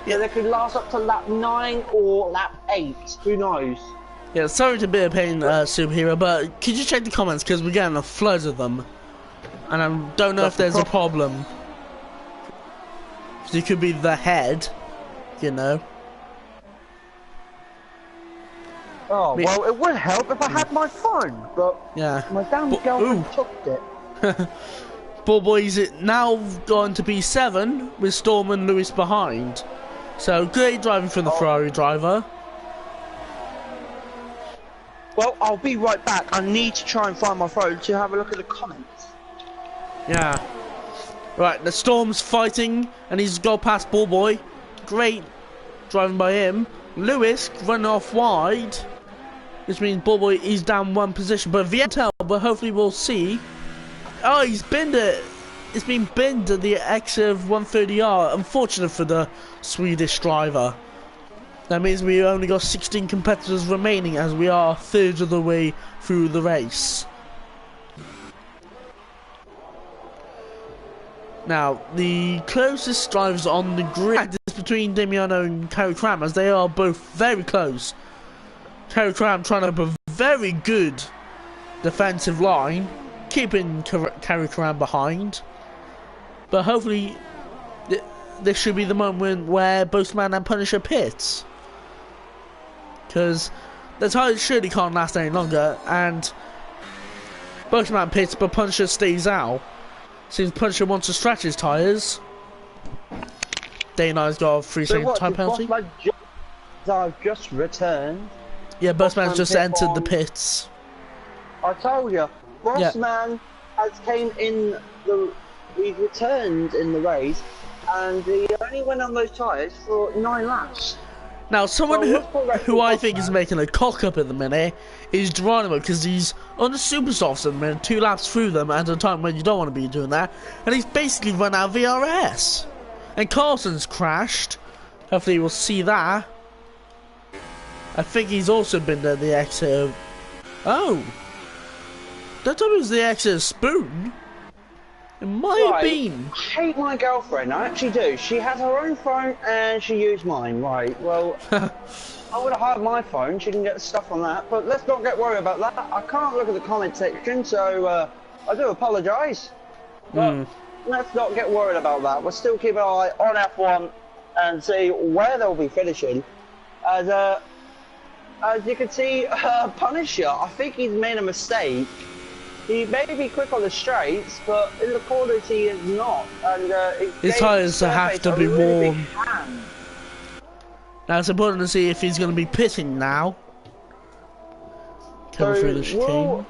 Yeah, they could last up to lap 9 or lap 8. Who knows? Yeah, sorry to be a pain, superhero, but could you check the comments because we're getting a flood of them, and I don't know if there's a problem. So it could be the head. you know. Oh, well, it would help if I had my phone, but Yeah. my damn girlfriend took it. Ball Boys it now going to be 7 with Storm and Lewis behind. So great driving from the Ferrari driver. Well, I'll be right back. I need to try and find my phone to have a look at the comments. Yeah. Right, the Storm's fighting and he's got past Ball Boy. Great driving by him. Lewis running off wide. Which means Ball Boy is down 1 position. But Viettel, but hopefully we'll see. Oh, he's binned it. It's been binned at the exit of 130R. Unfortunate for the Swedish driver. That means we only got 16 competitors remaining as we are thirds of the way through the race. Now, the closest drivers on the grid is between Damiano and Carrie Cram, as they are both very close. Carrie Cram trying to have a very good defensive line, keeping Carrie Cram behind. But hopefully, this should be the moment where Boastman and Punisher pits. Because the tires surely can't last any longer, and Boastman pits, but Punisher stays out. Seems Punisher wants to stretch his tyres. Dana's got a 3-second time penalty. I've just returned. Yeah, Boastman's just entered the pits. I told you, Bossman has came in the. He's returned in the race, and he only went on those tyres for 9 laps. Now, someone who I think is making a cock up at the minute is Geronimo, because he's on the super softs at the minute, 2 laps through them at a time when you don't want to be doing that, and he's basically run out of VRS. And Carlson's crashed. Hopefully we'll see that. I think he's also been at the exit of... Oh! That time it was the exit of Spoon. It might have been. I hate my girlfriend, I actually do. She has her own phone and she used mine, right? Well, I would have had my phone, she can get the stuff on that, but let's not get worried about that. I can't look at the comment section, so I do apologise. But let's not get worried about that. We'll still keep an eye on F1 and see where they'll be finishing. As you can see, Punisher, I think he's made a mistake. He may be quick on the straights, but in the corners he is not. And his tyres have to be warm. Now it's important to see if he's going to be pitting now. Coming through the chicane.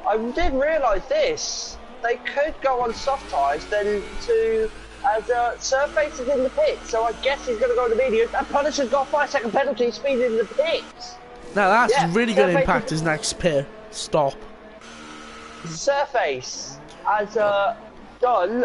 I did realise this. They could go on soft tyres, then to as Surface is in the pit, so I guess he's going to go to the mediums. And Punisher's got a 5-second penalty, speed in the pits. Now that's really going to impact his next pit stop. Surface has done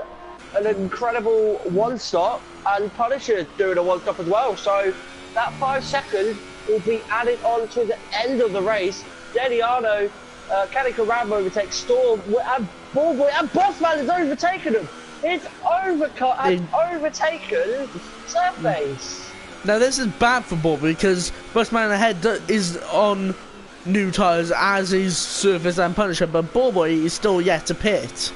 an incredible 1-stop, and Punisher doing a 1-stop as well. So that 5 seconds will be added on to the end of the race. Deliano, Kanika Rambo overtakes Storm, and Ballboy, and Bossman has overtaken him. It's overcut and overtaken Surface. Now this is bad for Ballboy because Bossman ahead is on new tyres as is Surface and Punisher, but Ballboy is still yet to pit.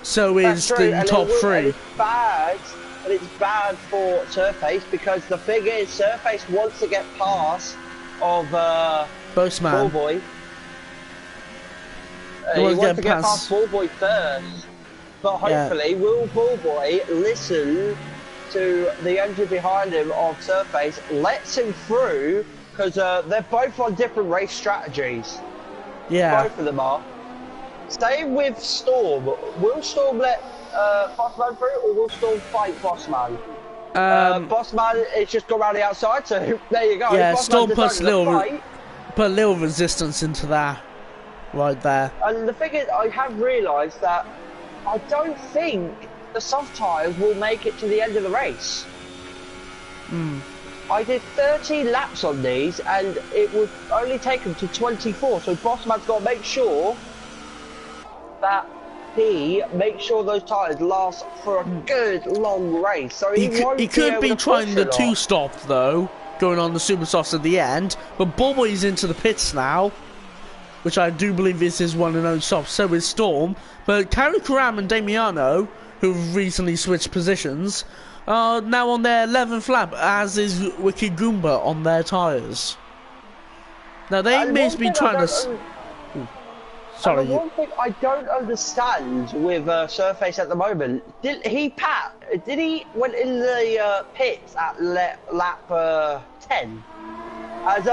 So is the top 3. And it's bad for Surface because the thing is, Surface wants to get past of Bossman. Ballboy. He wants to get past Ballboy first. But hopefully, will Ballboy listen to the engine behind him of Surface, lets him through, because they're both on different race strategies. Yeah. Both of them are. Same with Storm. Will Storm let Bossman through, or will Storm fight Bossman? Bossman is just go around the outside, so there you go. Yeah, Bossman Storm puts a little resistance into that right there. And the thing is, I have realised that I don't think the soft tyres will make it to the end of the race. I did 30 laps on these, and it would only take them to 24. So Bossman's got to make sure that he makes sure those tyres last for a good long race. So he could be trying the 2-stop though, going on the super softs at the end. But Ballboy's into the pits now, which I do believe is his one and only stop. So is Storm. But Carrie Karam and Damiano, who've recently switched positions, are now on their 11th lap, as is Wiki Goomba on their tyres. Now they may be trying to. Sorry. And the one thing I don't understand with Surface at the moment, did he went in the pits at lap 10? As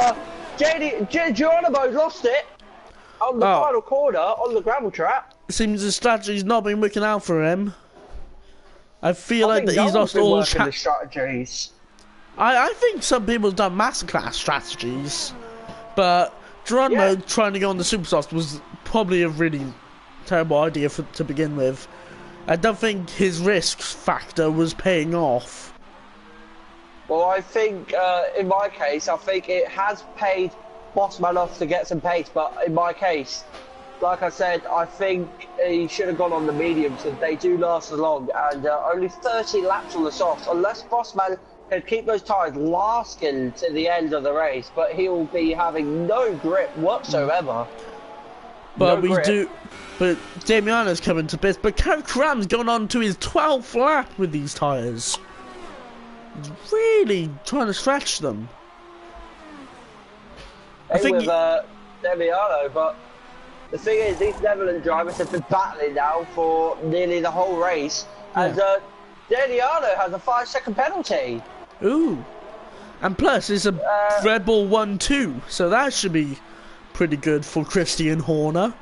Geronimo lost it on the final corner on the gravel trap. Seems the strategy's not been working out for him. I feel like that he's lost all the strategies. I think some people have done masterclass strategies, but Geronimo trying to go on the Superstars was probably a really terrible idea to begin with. I don't think his risk factor was paying off. Well, I think in my case, I think it has paid Bossman off to get some pace, but in my case, like I said, I think he should have gone on the mediums, and they do last as long, and only 30 laps on the softs, unless Bossman can keep those tyres lasting to the end of the race, but he'll be having no grip whatsoever. But No but Damiano's coming to bits, but Karam's going on to his 12th lap with these tyres. He's really trying to stretch them. I think with Damiano, but the thing is, these Netherlands drivers have been battling now for nearly the whole race, and Damiano has a 5-second penalty. Ooh. And plus, it's a Red Bull 1-2, so that should be pretty good for Christian Horner.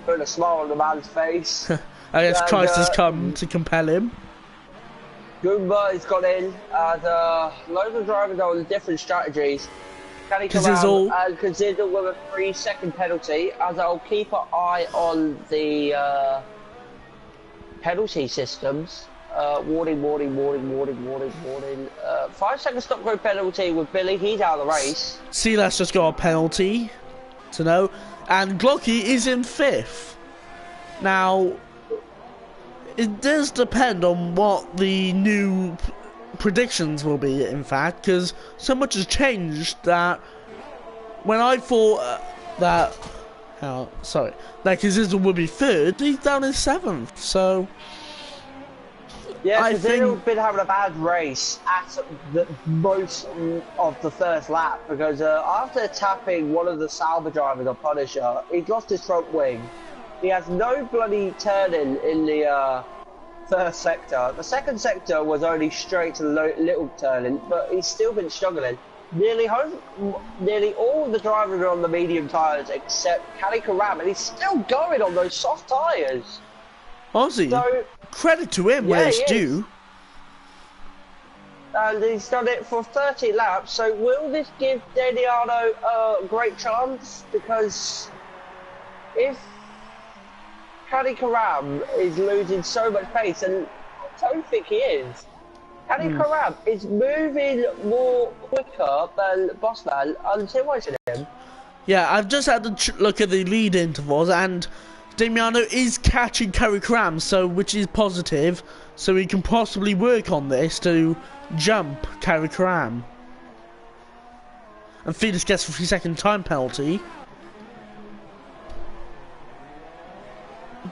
Putting a smile on the man's face. I guess Christ has come to compel him. Goomba has gone in, and loads of drivers are on different strategies. Can he come out and consider with a 3-second penalty, as I'll keep an eye on the penalty systems. Warning. 5-second stop go penalty with Billy, he's out of the race. Silas just got a penalty, to know, and Glocky is in 5th. Now, it does depend on what the new predictions will be, in fact, because so much has changed that when I thought that Kazizza would be 3rd, he's down in 7th, so yeah, Kazizza's been having a bad race at most of the first lap, because after tapping one of the Sauber drivers on Punisher, he's lost his front wing. He has no bloody turning in the first sector. The second sector was only straight to little turning, but he's still been struggling. Nearly all the drivers are on the medium tyres except Cali Karam, and he's still going on those soft tyres. Honestly, so, credit to him where it's due. And he's done it for 30 laps, so will this give Damiano a great chance? Because if Cali Karam is losing so much pace, and I don't think he is. Cali Karam is moving more quicker than Bossman until I see him. Yeah, I've just had to look at the lead intervals, and Damiano is catching Cali Karam, which is positive, so he can possibly work on this to jump Cali Karam. And Felix gets a 3-second time penalty.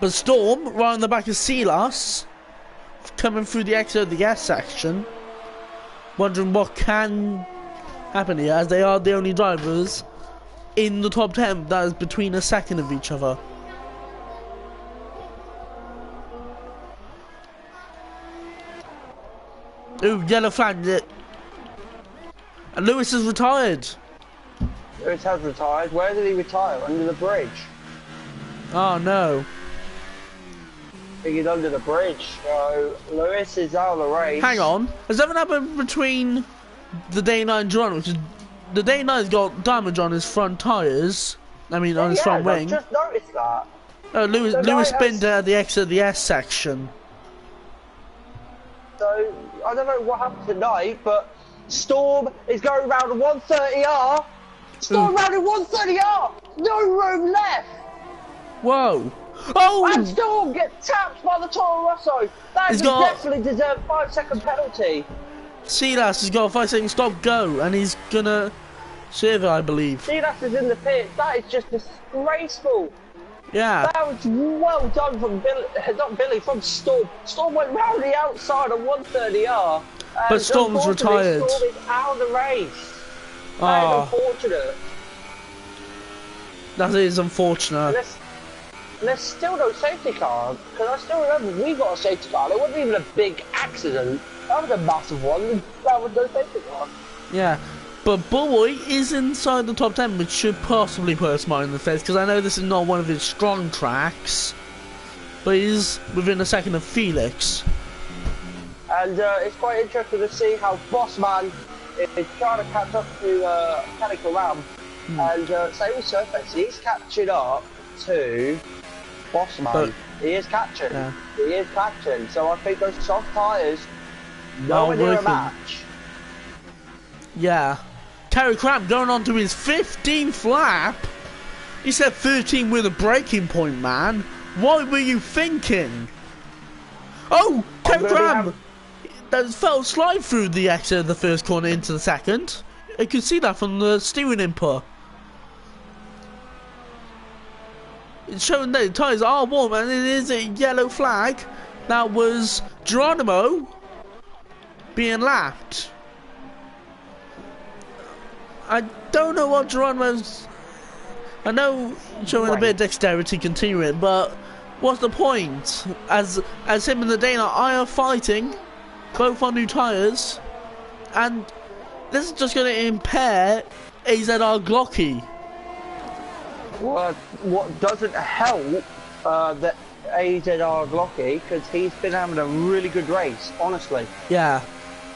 But Storm, right on the back of Silas, coming through the exit of the S section, wondering what can happen here, as they are the only drivers in the top 10 that is between a second of each other. Ooh, yellow flagged it. And Lewis has retired. Lewis has retired. Where did he retire? Under the bridge. Oh no. I think he's under the bridge, so Lewis is out of the race. Hang on, has something happened between the Day 9 John, which is the Day 9's got damage on his front tyres, on his front wing. I just noticed that. Oh, Lewis spinned at the exit of the S section. So, I don't know what happened tonight, but Storm is going round a 130R. Storm round a 130R! No room left! Whoa. Oh! And Storm gets tapped by the Toro Rosso. That definitely deserved a 5-second penalty. Silas has got a 5-second stop go, and he's gonna serve it, I believe. Silas is in the pit. That is just disgraceful. Yeah. That was well done from Billy, not Billy, from Storm. Storm went round the outside of 130R. But Storm's retired. Storm is out of the race. That Ah, is unfortunate. that is unfortunate. There's still no safety car, because I still remember we got a safety car. It wasn't even a big accident. That was a massive one. That was no safety car. Yeah. But Boy is inside the top 10, which should possibly put a smile in the face, because I know this is not one of his strong tracks, but he's within a second of Felix. And it's quite interesting to see how Bossman is trying to catch up to Mechanical Ram. And same with Surface, he's catching up to Bossman. But, he is catching. yeah. He is catching. So I think those soft tyres, nowhere near a match. Yeah. Terry Cram going on to his 15th lap. He said 13 with a breaking point, man. What were you thinking? Oh, Terry Cram! That fell slide through the exit of the first corner into the second. You could see that from the steering input. It's showing that the tyres are warm and it is a yellow flag. That was Geronimo being lapped. I don't know what Geronimo's... I know showing a bit of dexterity continuing, but what's the point? As him and the Dana are fighting, both on new tyres, and this is just going to impair AZR Glocky. What doesn't help that AZR Glocky, because he's been having a really good race, honestly. Yeah,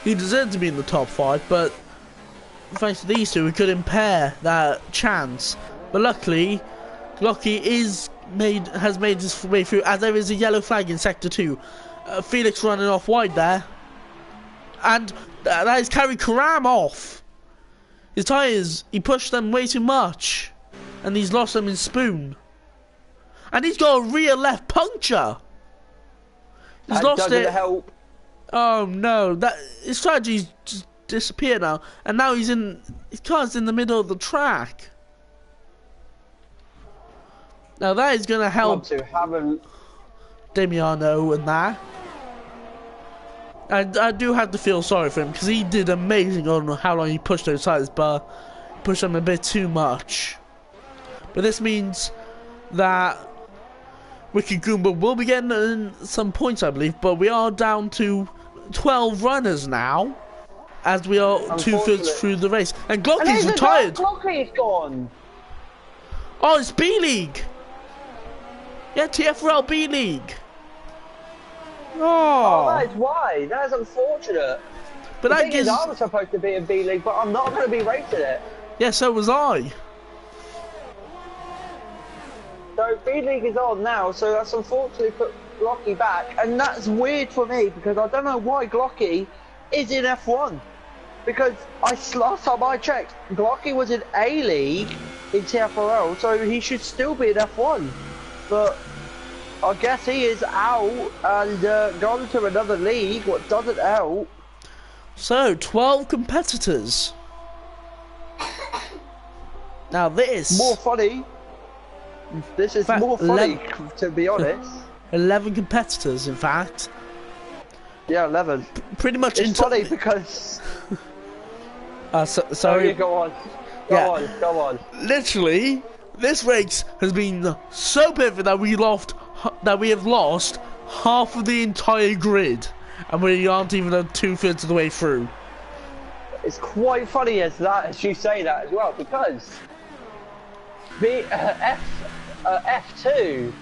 he deserved to be in the top 5, but thanks to these two, we could impair that chance. But luckily, Glocky has made his way through, as there is a yellow flag in Sector 2. Felix running off wide there. And that is carry Karam off. His tyres, he pushed them way too much. And he's lost them in Spoon. And he's got a rear left puncture. He's lost it. Help. Oh no, his strategy's just disappeared now. And now his car's in the middle of the track. Now that is going to help Damiano and that. I do have to feel sorry for him, because he did amazing on how long he pushed those tyres, but pushed them a bit too much. But this means that Wiki Goomba will be getting some points, I believe, but we are down to 12 runners now, as we are 2/3 through the race. And Glocky's retired! Glocky's gone! Oh, it's B-League! Yeah, TFRL B-League! Oh, that is why. That is unfortunate. But I was supposed to be in B-League, but I'm not going to be racing it. Yeah, so was I. So B-League is on now, so that's unfortunately put Glocky back. And that's weird for me, because I don't know why Glocky is in F1. Because last time I checked, Glocky was in A-League in TFRL, so he should still be in F1. But I guess he is out and gone to another league, what doesn't help. So, 12 competitors. Now this... More funny. This is more funny, to be honest. 11 competitors, in fact. Yeah, 11. Pretty much... It's funny because... sorry. Go on. Go on. Literally, this race has been so perfect that we have lost half of the entire grid, and we aren't even 2/3 of the way through. It's quite funny as you say that as well, because the F2,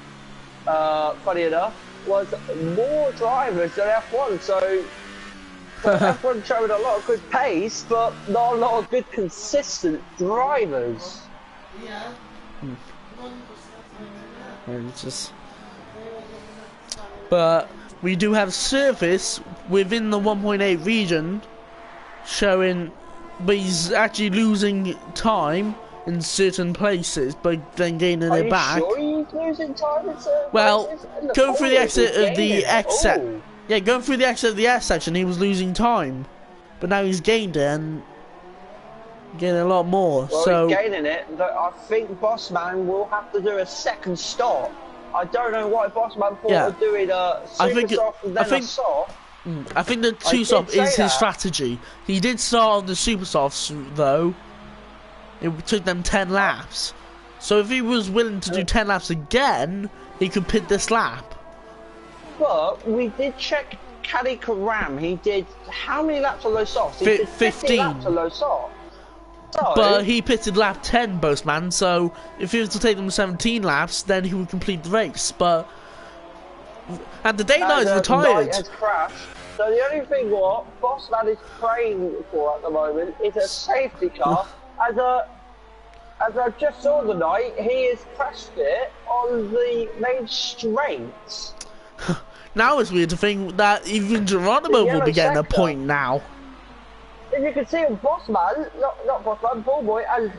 funny enough, was more drivers than F1. So F1 showed a lot of good pace, but not a lot of good consistent drivers. Yeah. But we do have service within the 1.8 region showing, but he's actually losing time in certain places, but then gaining it back. Are you sure he's losing time in certain places? Going through the exit of the X section. Oh. Yeah, going through the exit of the S section, he was losing time, but now he's gained it, and Getting a lot more. Well, so he's gaining it. I think Bossman will have to do a second stop. I don't know why Bossman thought of doing a super soft and then a soft. I think the two soft is his strategy. He did start on the super softs though. It took them 10 laps. So if he was willing to do 10 laps again, he could pit this lap. But we did check Caddy Karam. He did how many laps on those softs? He did 15 laps on those softs. So, but he pitted lap 10, Bossman, so if he was to take them 17 laps, then he would complete the race. But and the day night is retired. Has crashed. So the only thing what Bossman is praying for at the moment is a safety car. As I just saw tonight, he has crashed it on the main straights. Now it's weird to think that even Geronimo will be getting a point now. If you can see on Bossman, not Bossman, Ballboy and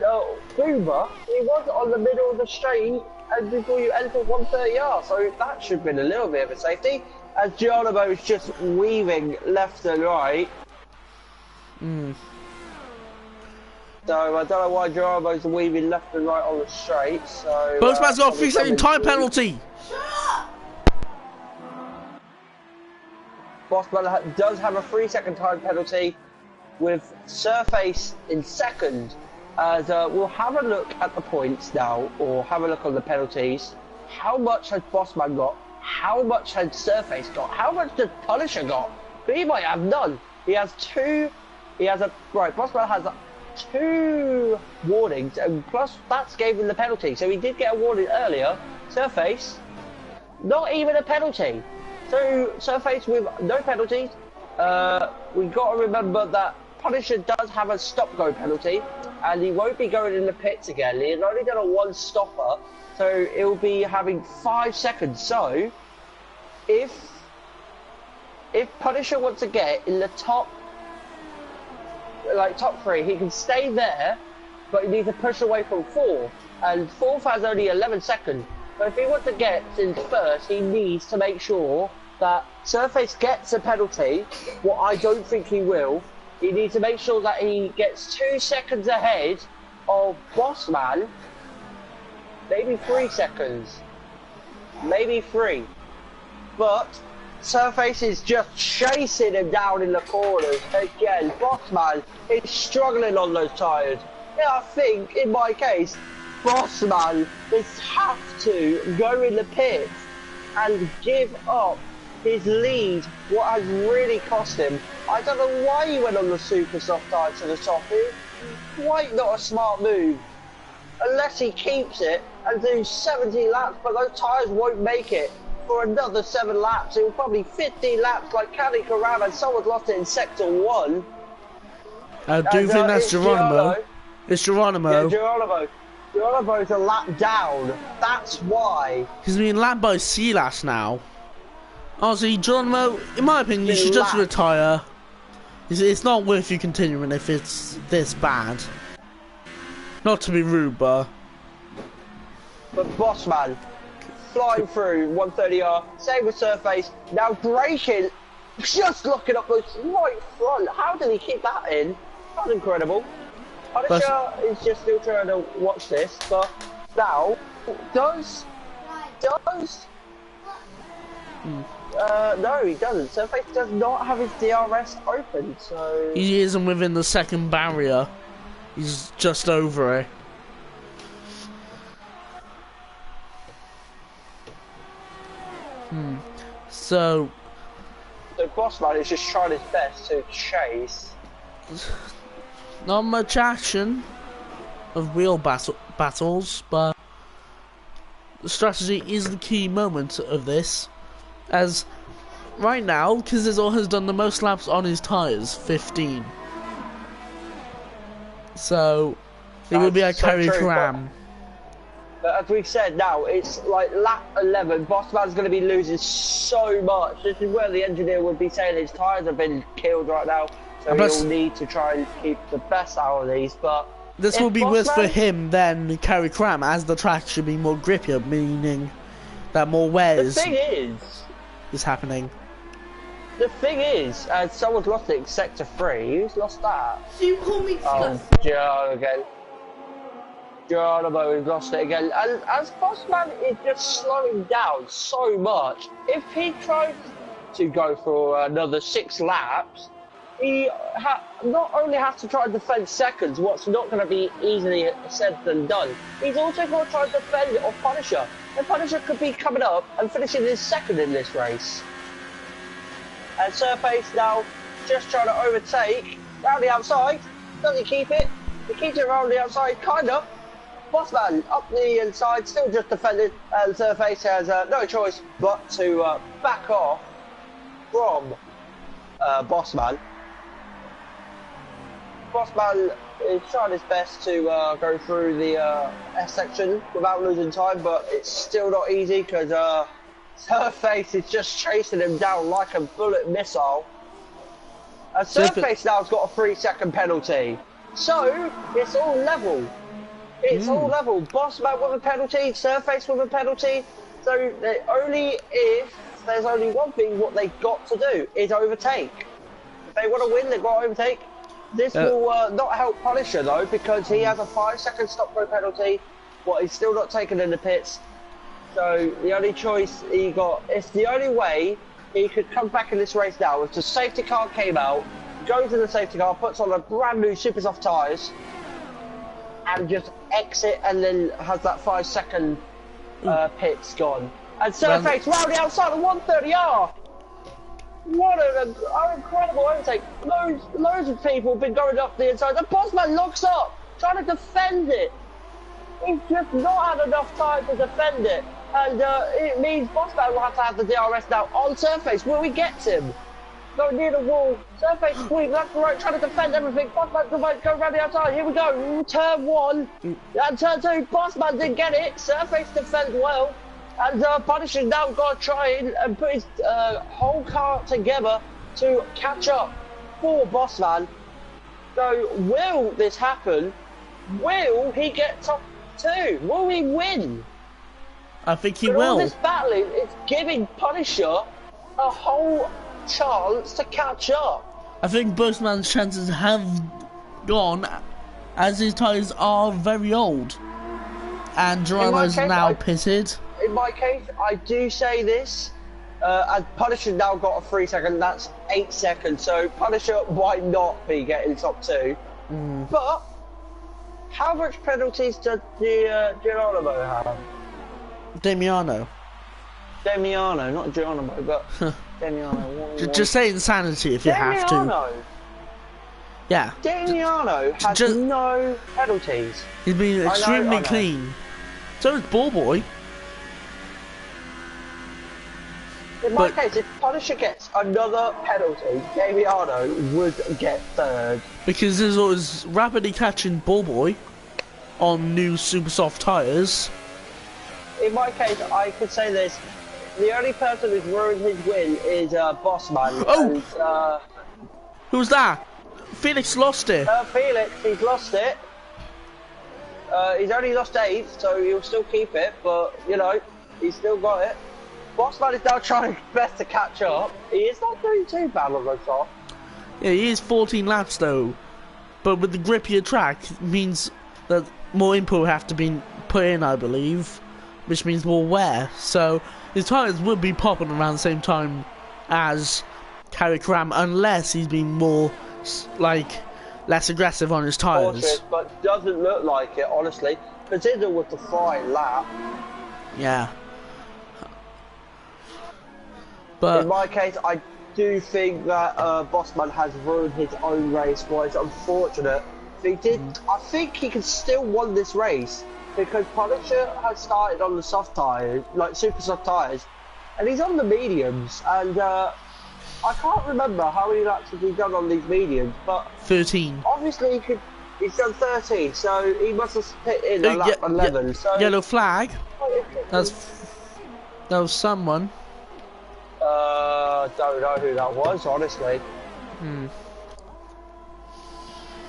Boomer, he was on the middle of the straight and before you enter 130R, so that should have been a little bit of a safety. As Geronimo is just weaving left and right. So I don't know why Geronimo's weaving left and right on the straight, so... Bossman's got a 3-second time penalty! Bossman does have a 3-second time penalty with Surface in second. As we'll have a look at the points now, or have a look on the penalties. How much has Bossman got? How much has Surface got? How much does Punisher got? He might have none. He has two. Right, Bossman has 2 warnings, and plus that's gave him the penalty. So he did get a warning earlier. Surface, not even a penalty. So Surface with no penalties. We've got to remember that Punisher does have a stop-go penalty, and he won't be going in the pits again. He's only done a 1-stopper, so he'll be having 5 seconds. So, if Punisher wants to get in the top 3, he can stay there, but he needs to push away from 4th, and 4th has only 11 seconds. But if he wants to get in first, he needs to make sure that Surface gets a penalty, what I don't think he will. He needs to make sure that he gets 2 seconds ahead of Bossman, maybe 3 seconds, maybe 3. But Surface is just chasing him down in the corners again. Bossman is struggling on those tyres. Yeah, I think, in my case, Bossman is have to go in the pits and give up his lead, what has really cost him. I don't know why he went on the super soft tyre to the top. It's quite not a smart move. Unless he keeps it and do 70 laps, but those tyres won't make it for another 7 laps. It will probably 50 laps like Caddy Karam, and someone's lost it in sector 1. I do think that's Geronimo. It's Geronimo. Yeah, Geronimo. Geronimo's a lap down. That's why. He's being lapped by Silas now. Honestly, Geronimo, in my opinion, you should just retire. It's not worth you continuing if it's this bad. Not to be rude, but Bossman, flying through 130R, same with Surface, now braking, just looking up those right front. How did he keep that in? That's incredible. Punisher is just still trying to watch this, but now, no, he doesn't. Surface does not have his DRS open, so... He isn't within the second barrier. He's just over it. So Bossman is just trying his best to chase. Not much action of real battles, but the strategy is the key moment of this. As right now, Kizizor has done the most laps on his tyres, 15. So it would be a carry Karam. But as we've said now, it's like lap 11, Bossman's going to be losing so much. This is where the engineer would be saying his tyres have been killed right now, so he'll need to try and keep the best out of these. But this will be worse for him than carry Karam, as the track should be more grippier, meaning that more wears the thing is happening. the thing is, someone's lost it in Sector 3. Who's lost that? You call me Oh, Joe again. Geronimo has lost it again. And as Bossman is just slowing down so much, if he tries to go for another 6 laps, he not only has to try and defend seconds, what's not going to be easily said than done, he's also going to try and defend it off Punisher. And Punisher could be coming up and finishing his second in this race. And Surface now just trying to overtake down the outside. Does he keep it? He keeps it around the outside, kind of. Bossman up the inside, still just defending, and Surface has no choice but to back off from Bossman. Bossman is trying his best to go through the S section without losing time, but it's still not easy because Surface is just chasing him down like a bullet missile. And Surface now has got a 3-second penalty. So, it's all level. It's all level. Bossman with a penalty, Surface with a penalty. So, if there's only one thing what they've got to do is overtake. If they want to win, they've got to overtake. This will not help Punisher though, because he has a 5-second stop-go penalty. He's still not taken in the pits. So the only choice he got, it's the only way he could come back in this race now, if the safety car came out, goes in the safety car, puts on a brand new super soft tyres, and just exit, and then has that 5-second pits gone. And Surface round the outside of 130R. What an incredible overtake. Loads of people have been going up the inside. The Bossman locks up, trying to defend it. He's just not had enough time to defend it. And it means Bossman will have the DRS now on Surface. Will he get him? Go near the wall. Surface swing left to right, trying to defend everything. Bossman go around the outside. Here we go. Turn 1. And turn 2. Bossman didn't get it. Surface defends well. And Punisher now got to try and put his whole car together to catch up for Bossman. So will this happen? Will he get top 2? Will he win? I think he but will. All this battling is giving Punisher a whole chance to catch up. I think Bossman's chances have gone, as his tyres are very old. And Geronimo's now pitted. In my case, I do say this, and Punisher now got a 3-second, that's 8 seconds, so Punisher might not be getting top 2. But, how much penalties does Geronimo have? Damiano, not Geronimo, but Damiano. Just say insanity if you have to. Yeah. Damiano has no penalties. He's been extremely clean. So is Ballboy. In my case, if Punisher gets another penalty, Damiano would get 3rd. Because there's always rapidly catching Ballboy on new super soft tyres. In my case, I could say this. The only person who's ruined his win is Bossman. Oh! And, who's that? Felix lost it. Felix, he's lost it. He's only lost 8th, so he'll still keep it, but, you know, he's still got it. Bossman is now trying his best to catch up. He is not doing too bad on the top. Yeah, he is 14 laps though. But with the grippier track, it means that more input have to be put in, I believe. Which means more wear. So his tyres will be popping around the same time as Carrie Cram, unless he's been more, like, less aggressive on his tyres. Cautious, but doesn't look like it, honestly. Consider with the fine lap. Yeah. But in my case, I do think that Bossman has ruined his own race. Well, it's unfortunate. If he did, I think he could still win this race because Punisher has started on the soft tyres, like super soft tyres, and he's on the mediums. And I can't remember how many laps has he done on these mediums, but 13. Obviously, he's done 13, so he must have hit in a lap 11. So yellow flag. That was someone. Don't know who that was, honestly.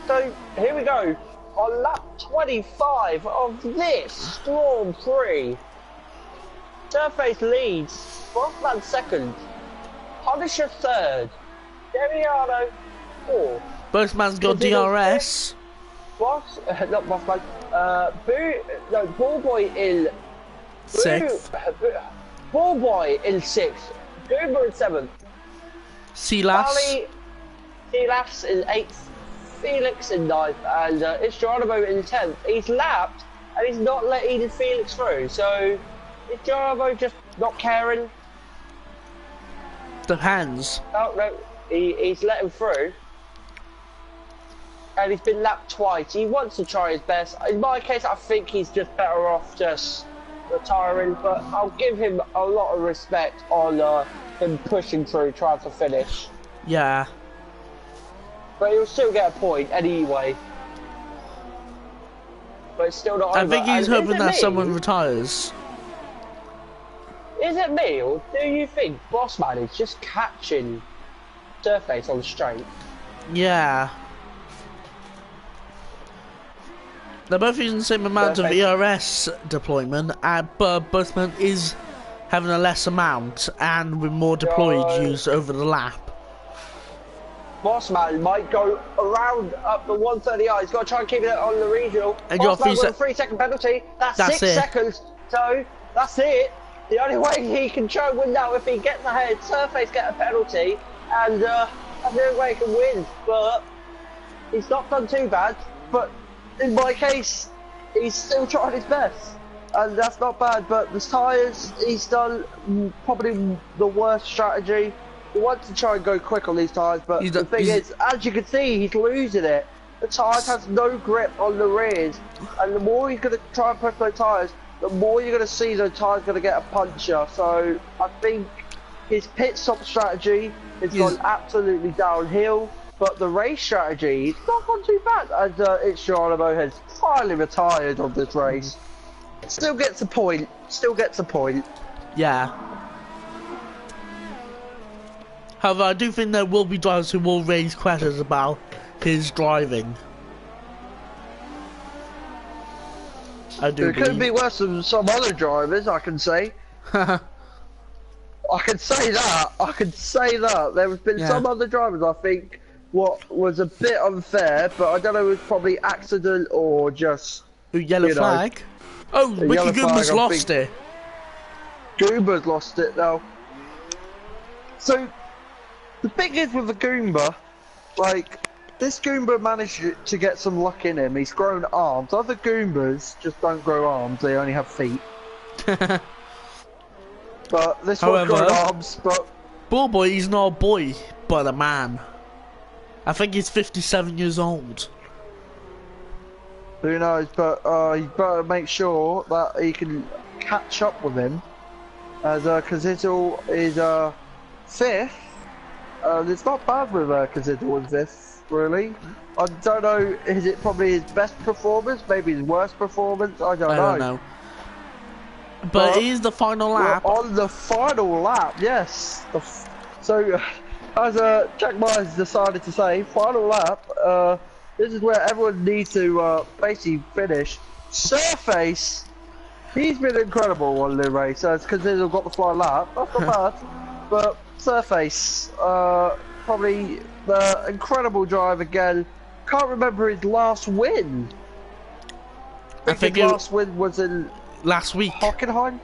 So, here we go. On lap 25 of this Storm Prix. Surface leads. Bossman second. Punisher third. Demiano fourth. Bossman's got DRS. Boss, not Bossman. Ballboy in Sixth. Ballboy in sixth. Goober in seventh. Silas. Silas in eighth. Felix in ninth, and it's Geronimo in 10th. He's lapped, and he's not letting Felix through. So, is Geronimo just not caring? Depends. Oh no, he's let him through, and he's been lapped twice. He wants to try his best. In my case, I think he's just better off just retiring. But I'll give him a lot of respect on him pushing through, trying to finish. Yeah. But he'll still get a point anyway. But it's still not over. I think he's hoping that me? someone retires. Is it me, or do you think Bossman is just catching Surface on the straight? Yeah. They're both using the same amount of ERS deployment, but Bossman is having a less amount and with more deployed used over the lap. Bossman might go around up the 130i. He's got to try and keep it on the regional. And Bossman with a 3-second penalty. That's 6 seconds. So that's it. The only way he can try and win now if he gets ahead, Surface get a penalty, and that's the only way he can win. But he's not done too bad. But in my case, he's still trying his best, and that's not bad. But the tyres, he's done probably the worst strategy. He wants to try and go quick on these tyres, but the thing is, as you can see, he's losing it. The tyres has no grip on the rears, and the more he's going to try and push those tyres, the more you're going to see those tyres going to get a puncture. So I think his pit stop strategy has gone absolutely downhill, but the race strategy, it's not gone too bad, as it's Geronimo has finally retired on this race. Still gets a point, Yeah. However, I do think there will be drivers who will raise questions about his driving. I do. It could be worse than some other drivers, I can say. I can say that. There have been some other drivers, I think, what was a bit unfair, but I don't know, it was probably accident or just... Yellow flag? Oh, Ricky Goober's lost it. Goober's lost it now. So, the thing is with the Goomba, like, this Goomba managed to get some luck in him. He's grown arms. Other Goombas just don't grow arms, they only have feet. But this one's grown arms, but... Ballboy, he's not a boy, but a man. I think he's 57 years old. Who knows, but you better make sure that he can catch up with him. As Kazidal is 5th. It's not bad with Kazidal in 5th, really. I don't know, is it probably his best performance? Maybe his worst performance? I don't know. But it is the final lap. On the final lap, yes. So, as Jack Myers decided to say, final lap, this is where everyone needs to basically finish. Surface, he's been incredible on the race, because they've got the final lap. That's not bad. But Surface, probably the incredible drive again. Can't remember his last win. I think his last win was in last week. Hockenheim?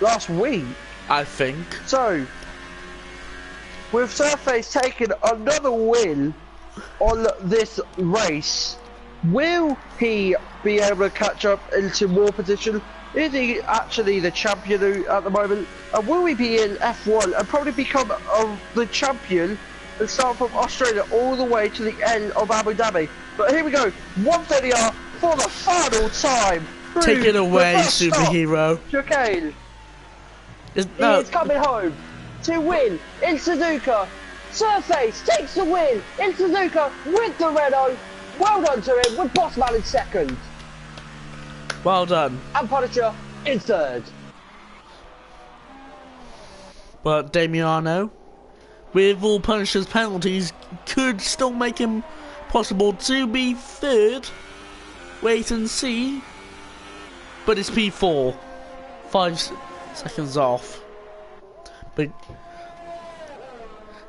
Last week? I think. So, with Surface taking another win on this race, will he be able to catch up into more position? Is he actually the champion at the moment? And will he be in F1 and probably become the champion and start from Australia all the way to the end of Abu Dhabi? But here we go, 130R for the final time. Take it away, superhero. Chicane. He is coming home to win in Suzuka. Surface takes the win in Suzuka with the Renault. Well done to him, with Bossman in 2nd. Well done. And Punisher in 3rd. But Damiano, with all Punisher's penalties, could still make him possible to be 3rd. Wait and see. But it's P4. 5 seconds off. But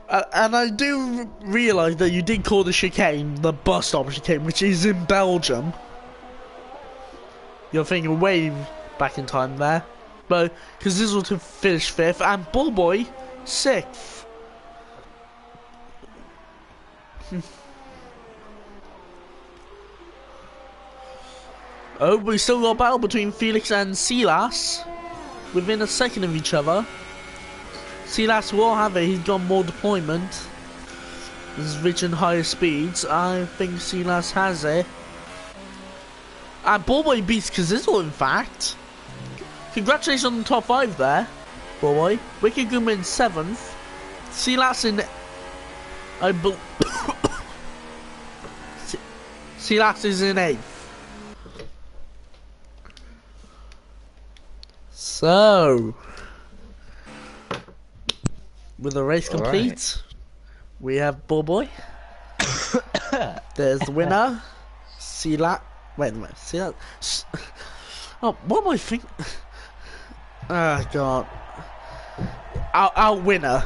And I do realise that you did call the chicane the bus stop chicane, which is in Belgium. You're thinking way back in time there. But, because this was to finish 5th, and Ballboy 6th. Oh, we still got a battle between Felix and Silas. Within a second of each other. Silas will have it, he's got more deployment. He's reaching higher speeds. I think Silas has it. And Ballboy beats Kazizzle, in fact. Congratulations on the top 5 there, Ballboy. Wicked Goom in 7th. Silas in... Silas is in 8th. So... with the race complete, we have Ballboy. There's the winner. Silas. Wait a minute. Silas. Oh, what am I thinking? Oh god. Our winner.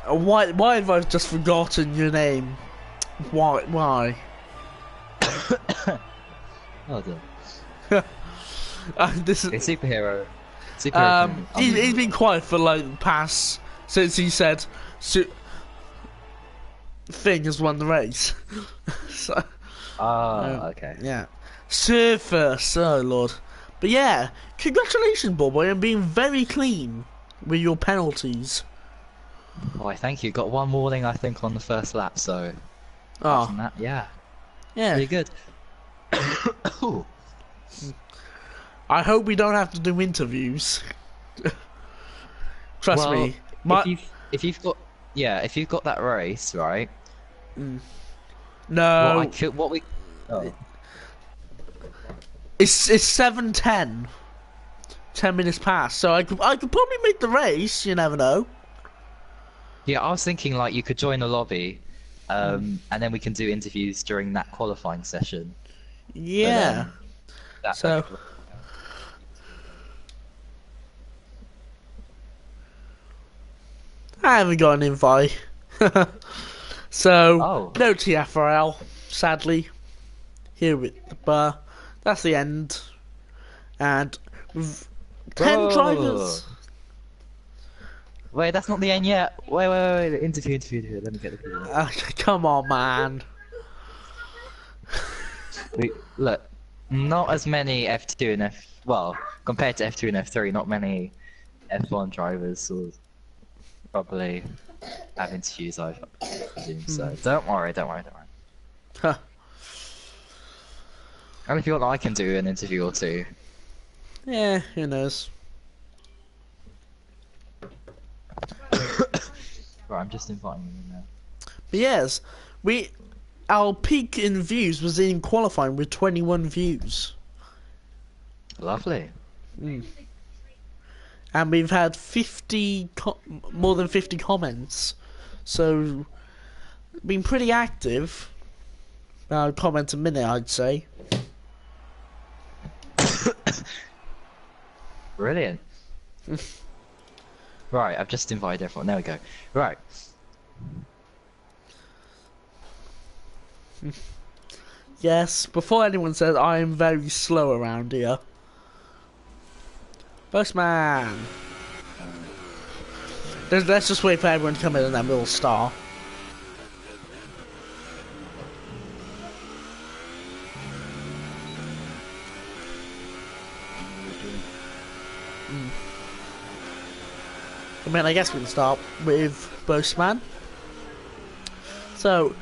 Why have I just forgotten your name? Why? Oh dear. This is a superhero. He's been quiet for like the past. Since he said, Thing has won the race. So, okay. Yeah. Surface, oh lord. But yeah, congratulations, Ballboy, on being very clean with your penalties. Why, thank you. Got one warning, I think, on the first lap, so... Oh. That, yeah. Yeah. Pretty good. I hope we don't have to do interviews. Trust me. If you've got that race, right? No. Oh. It's 7:10. 10 minutes past, so I could probably make the race. You never know. Yeah, I was thinking like you could join the lobby, and then we can do interviews during that qualifying session. Yeah. So. I haven't got an invite. So, no TFRL, sadly. Here with the bar. That's the end. And 10 drivers. Wait, that's not the end yet. Wait. Interview. Let me get the video. Come on, man. Look, not as many F2 and well, compared to F2 and F3, not many F1 drivers will probably have interviews, I presume. So don't worry. Huh. And if you want, I can do an interview or two. Yeah, who knows. Right, I'm just inviting you now. But yes, our peak in views was in qualifying with 21 views. Lovely. And we've had more than 50 comments, so been pretty active. Comment a minute, I'd say. Brilliant. Right, I've just invited everyone. There we go. Right. Yes, before anyone says I am very slow around here. Postman! Let's just wait for everyone to come in and then we'll start. I mean, I guess we can start with Postman. So,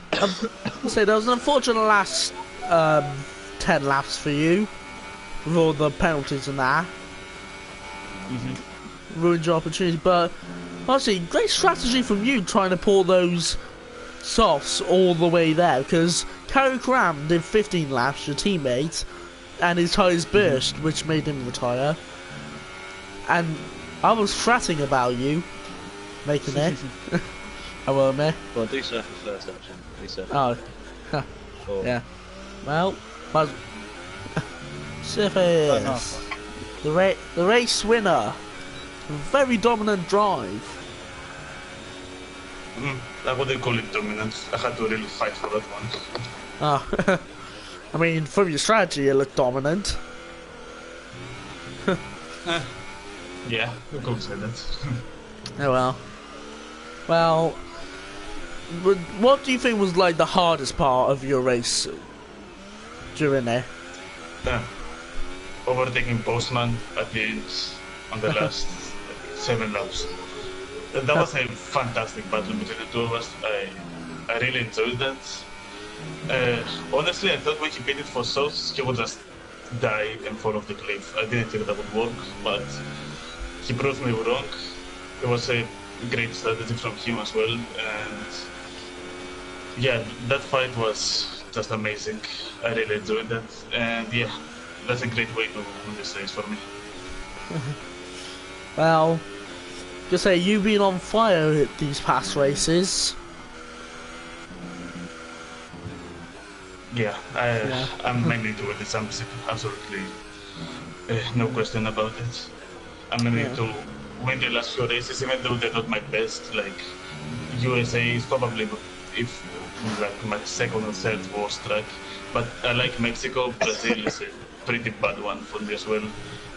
say there was an unfortunate last 10 laps for you, with all the penalties and that. Ruined your opportunity, but honestly, great strategy from you trying to pull those softs all the way there, because Carrie Cram did 15 laps, your teammate, and his tyres burst, which made him retire. And I was fretting about you making it. I will admit. Well, do surface first, actually. Do surface. Oh, yeah. Well, surface. The race winner. Very dominant drive. I wouldn't call it dominant. I had to really fight for that one. Ah, I mean, from your strategy, it looked dominant. Yeah, you could say that. Oh well. Well, what do you think was like the hardest part of your race during there? Overtaking Postman at the end on the last 7 laps. That was a fantastic battle between the two of us. I really enjoyed that. Honestly, I thought when he pitted for South, he would just die and fall off the cliff. I didn't think that would work, but he proved me wrong. It was a great strategy from him as well, and yeah, that fight was just amazing. I really enjoyed that, and yeah, that's a great way to win this race for me. Well, just say you've been on fire at these past races. Yeah, I'm mainly doing this. I'm absolutely no question about it. I'm aiming to win the last few races, even though they're not my best. Like USA is probably like my second or third worst track, but I like Mexico. Brazil is a pretty bad one for me as well,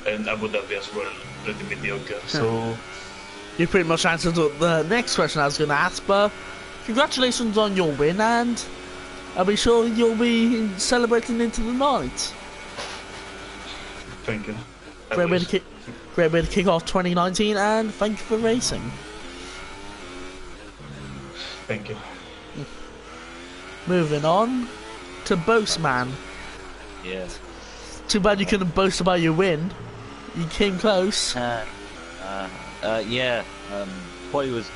and Abu Dhabi as well, pretty mediocre. So You pretty much answered the next question I was going to ask, but congratulations on your win, and I'll be sure you'll be celebrating into the night. thank you. Great way to kick off 2019, and thank you for racing. Thank you. Moving on to Boastman. Yeah. Too bad you couldn't boast about your win. You came close. Yeah. Probably was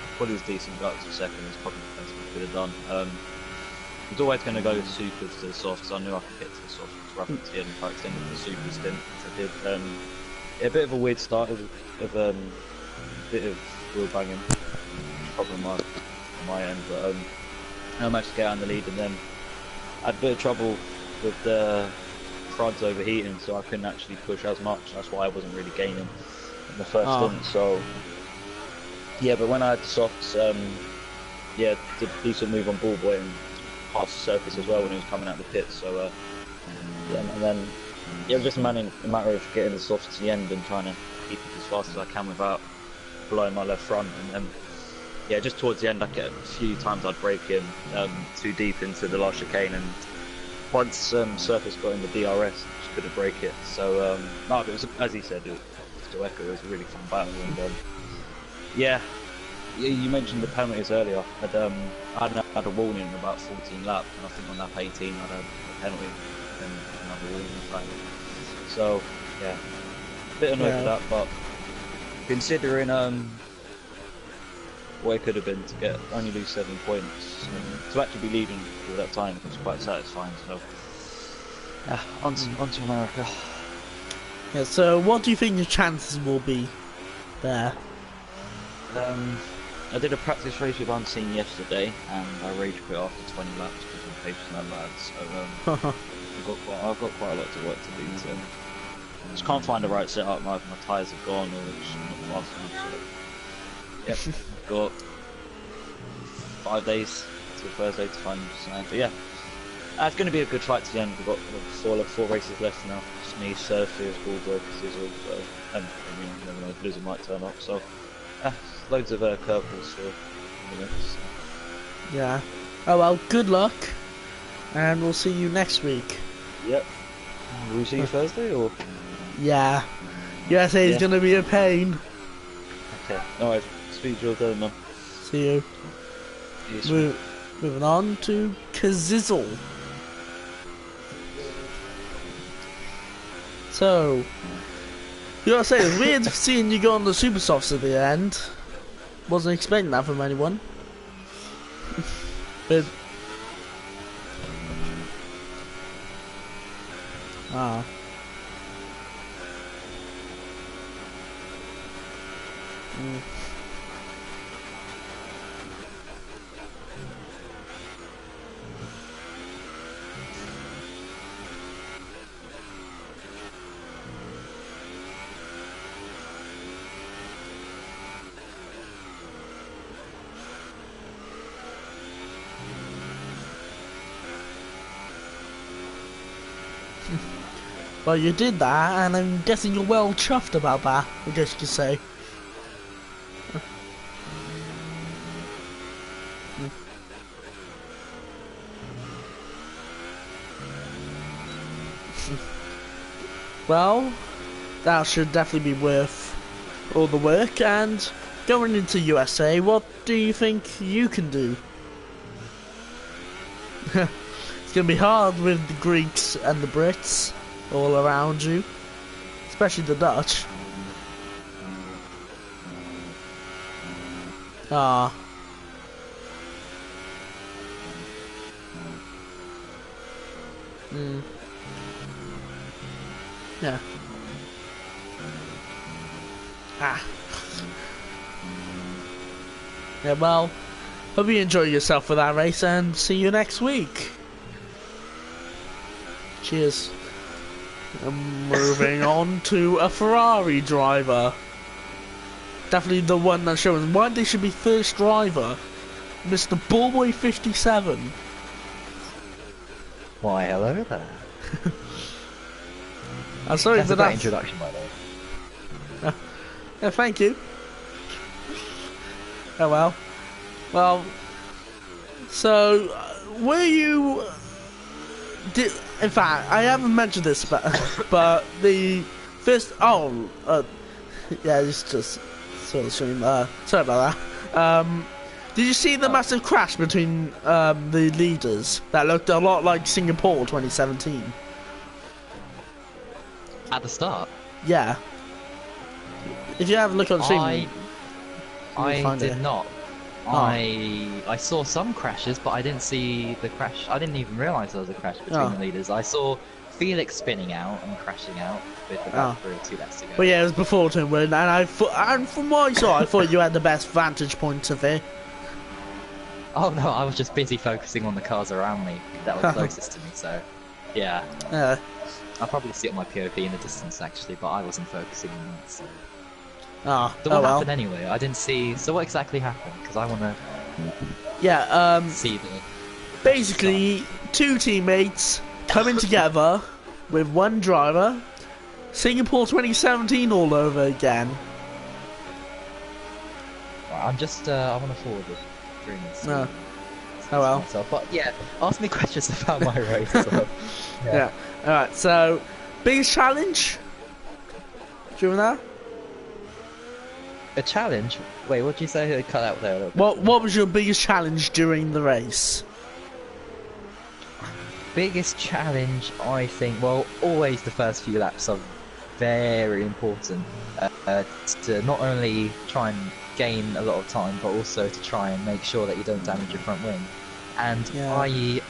decent. Got up to second. It's probably the best we could have done. I was always going to go super to the softs. I knew I could get to the softs right at the end. I extended the super stint, which I did. A bit of a weird start of a bit of wheel banging, problem on my end, but I managed to get out in the lead, and then I had a bit of trouble with the front's overheating, so I couldn't actually push as much. That's why I wasn't really gaining in the first stint. So yeah, but when I had the softs, yeah, did a decent move on ball boy and past the surface as well when he was coming out the pit. So yeah, and then yeah, just a matter of getting the softs to the end and trying to keep it as fast as I can without blowing my left front, and then yeah, just towards the end, I get a few times I'd break in too deep into the last chicane, and once surface got in the DRS, just couldn't break it. So no, it was, as he said, it was to echo, it was a really fun battle, and yeah, you mentioned the penalties earlier. I had a warning in about 14 laps, and I think on lap 18 I had a penalty and another warning. So yeah, a bit annoyed with that, but considering what it could have been to only lose 7 points, to actually be leading all that time was quite satisfying. So yeah, on to America. Yeah. So, what do you think your chances will be there? I did a practice race with Unseen yesterday, and I rage quit after 20 laps because I'm patient that bad. So I've got quite a lot to work to do. So just can't find the right setup. My tyres have gone, or it's not fast enough. So yep, got 5 days till Thursday to find something. But yeah, it's going to be a good fight to the end. We've got 4 races left now. It's me, Surfers, Ballboy, Sizzle, and you never know, Blizzard might turn up. So loads of curveballs for minutes. Yeah. Oh well, good luck, and we'll see you next week. Yep. Will we see you Thursday or? Yeah. USA is gonna be a pain. Okay. Alright. Speak to you then, man. See you. Yes, Moving on to Kazizzle. So, you gotta say, it's weird seeing you go on the super softs at the end. Wasn't expecting that from anyone. But Well, you did that, and I'm guessing you're well chuffed about that, I guess you could say. Well, that should definitely be worth all the work, and going into USA, what do you think you can do? It's gonna be hard with the Greeks and the Brits all around you, especially the Dutch. Ah. Yeah. Ah. Yeah, well, hope you enjoy yourself for that race, and see you next week. Cheers. And moving on to a Ferrari driver. Definitely the one that shows why they should be first driver. Mr. Bullboy 57. Why, hello there. I'm sorry That's for a great that. introduction, by the way. Yeah, thank you. Oh well. Well, so were you? In fact, I haven't mentioned this, but the first. Yeah, it's just sort of stream. Sorry about that. Did you see the massive crash between the leaders that looked a lot like Singapore 2017? At the start? Yeah. If you have a look on stream, I did not. I saw some crashes, but I didn't see the crash. I didn't even realise there was a crash between the leaders. I saw Felix spinning out and crashing out with about 3 or 2 laps to go. Well, yeah, it was before turn one, and from what I saw, I thought you had the best vantage point of it. Oh no, I was just busy focusing on the cars around me that were closest to me. So, yeah. I'll probably see it on my POV in the distance actually, but I wasn't focusing on that. So. So what happened anyway? I didn't see. So what exactly happened? Because I want to. Yeah. See the. Basically, 2 teammates coming together with 1 driver. Singapore 2017 all over again. Right, I'm just. I want to forward it during this. Oh well. Myself. But yeah, ask me questions about my race. So, yeah. All right. So, biggest challenge during that. A challenge? Wait, what did you say? It cut out there. What was your biggest challenge during the race? Biggest challenge, I think. Well, always the first few laps are very important to not only try and gain a lot of time, but also to try and make sure that you don't damage your front wing. And I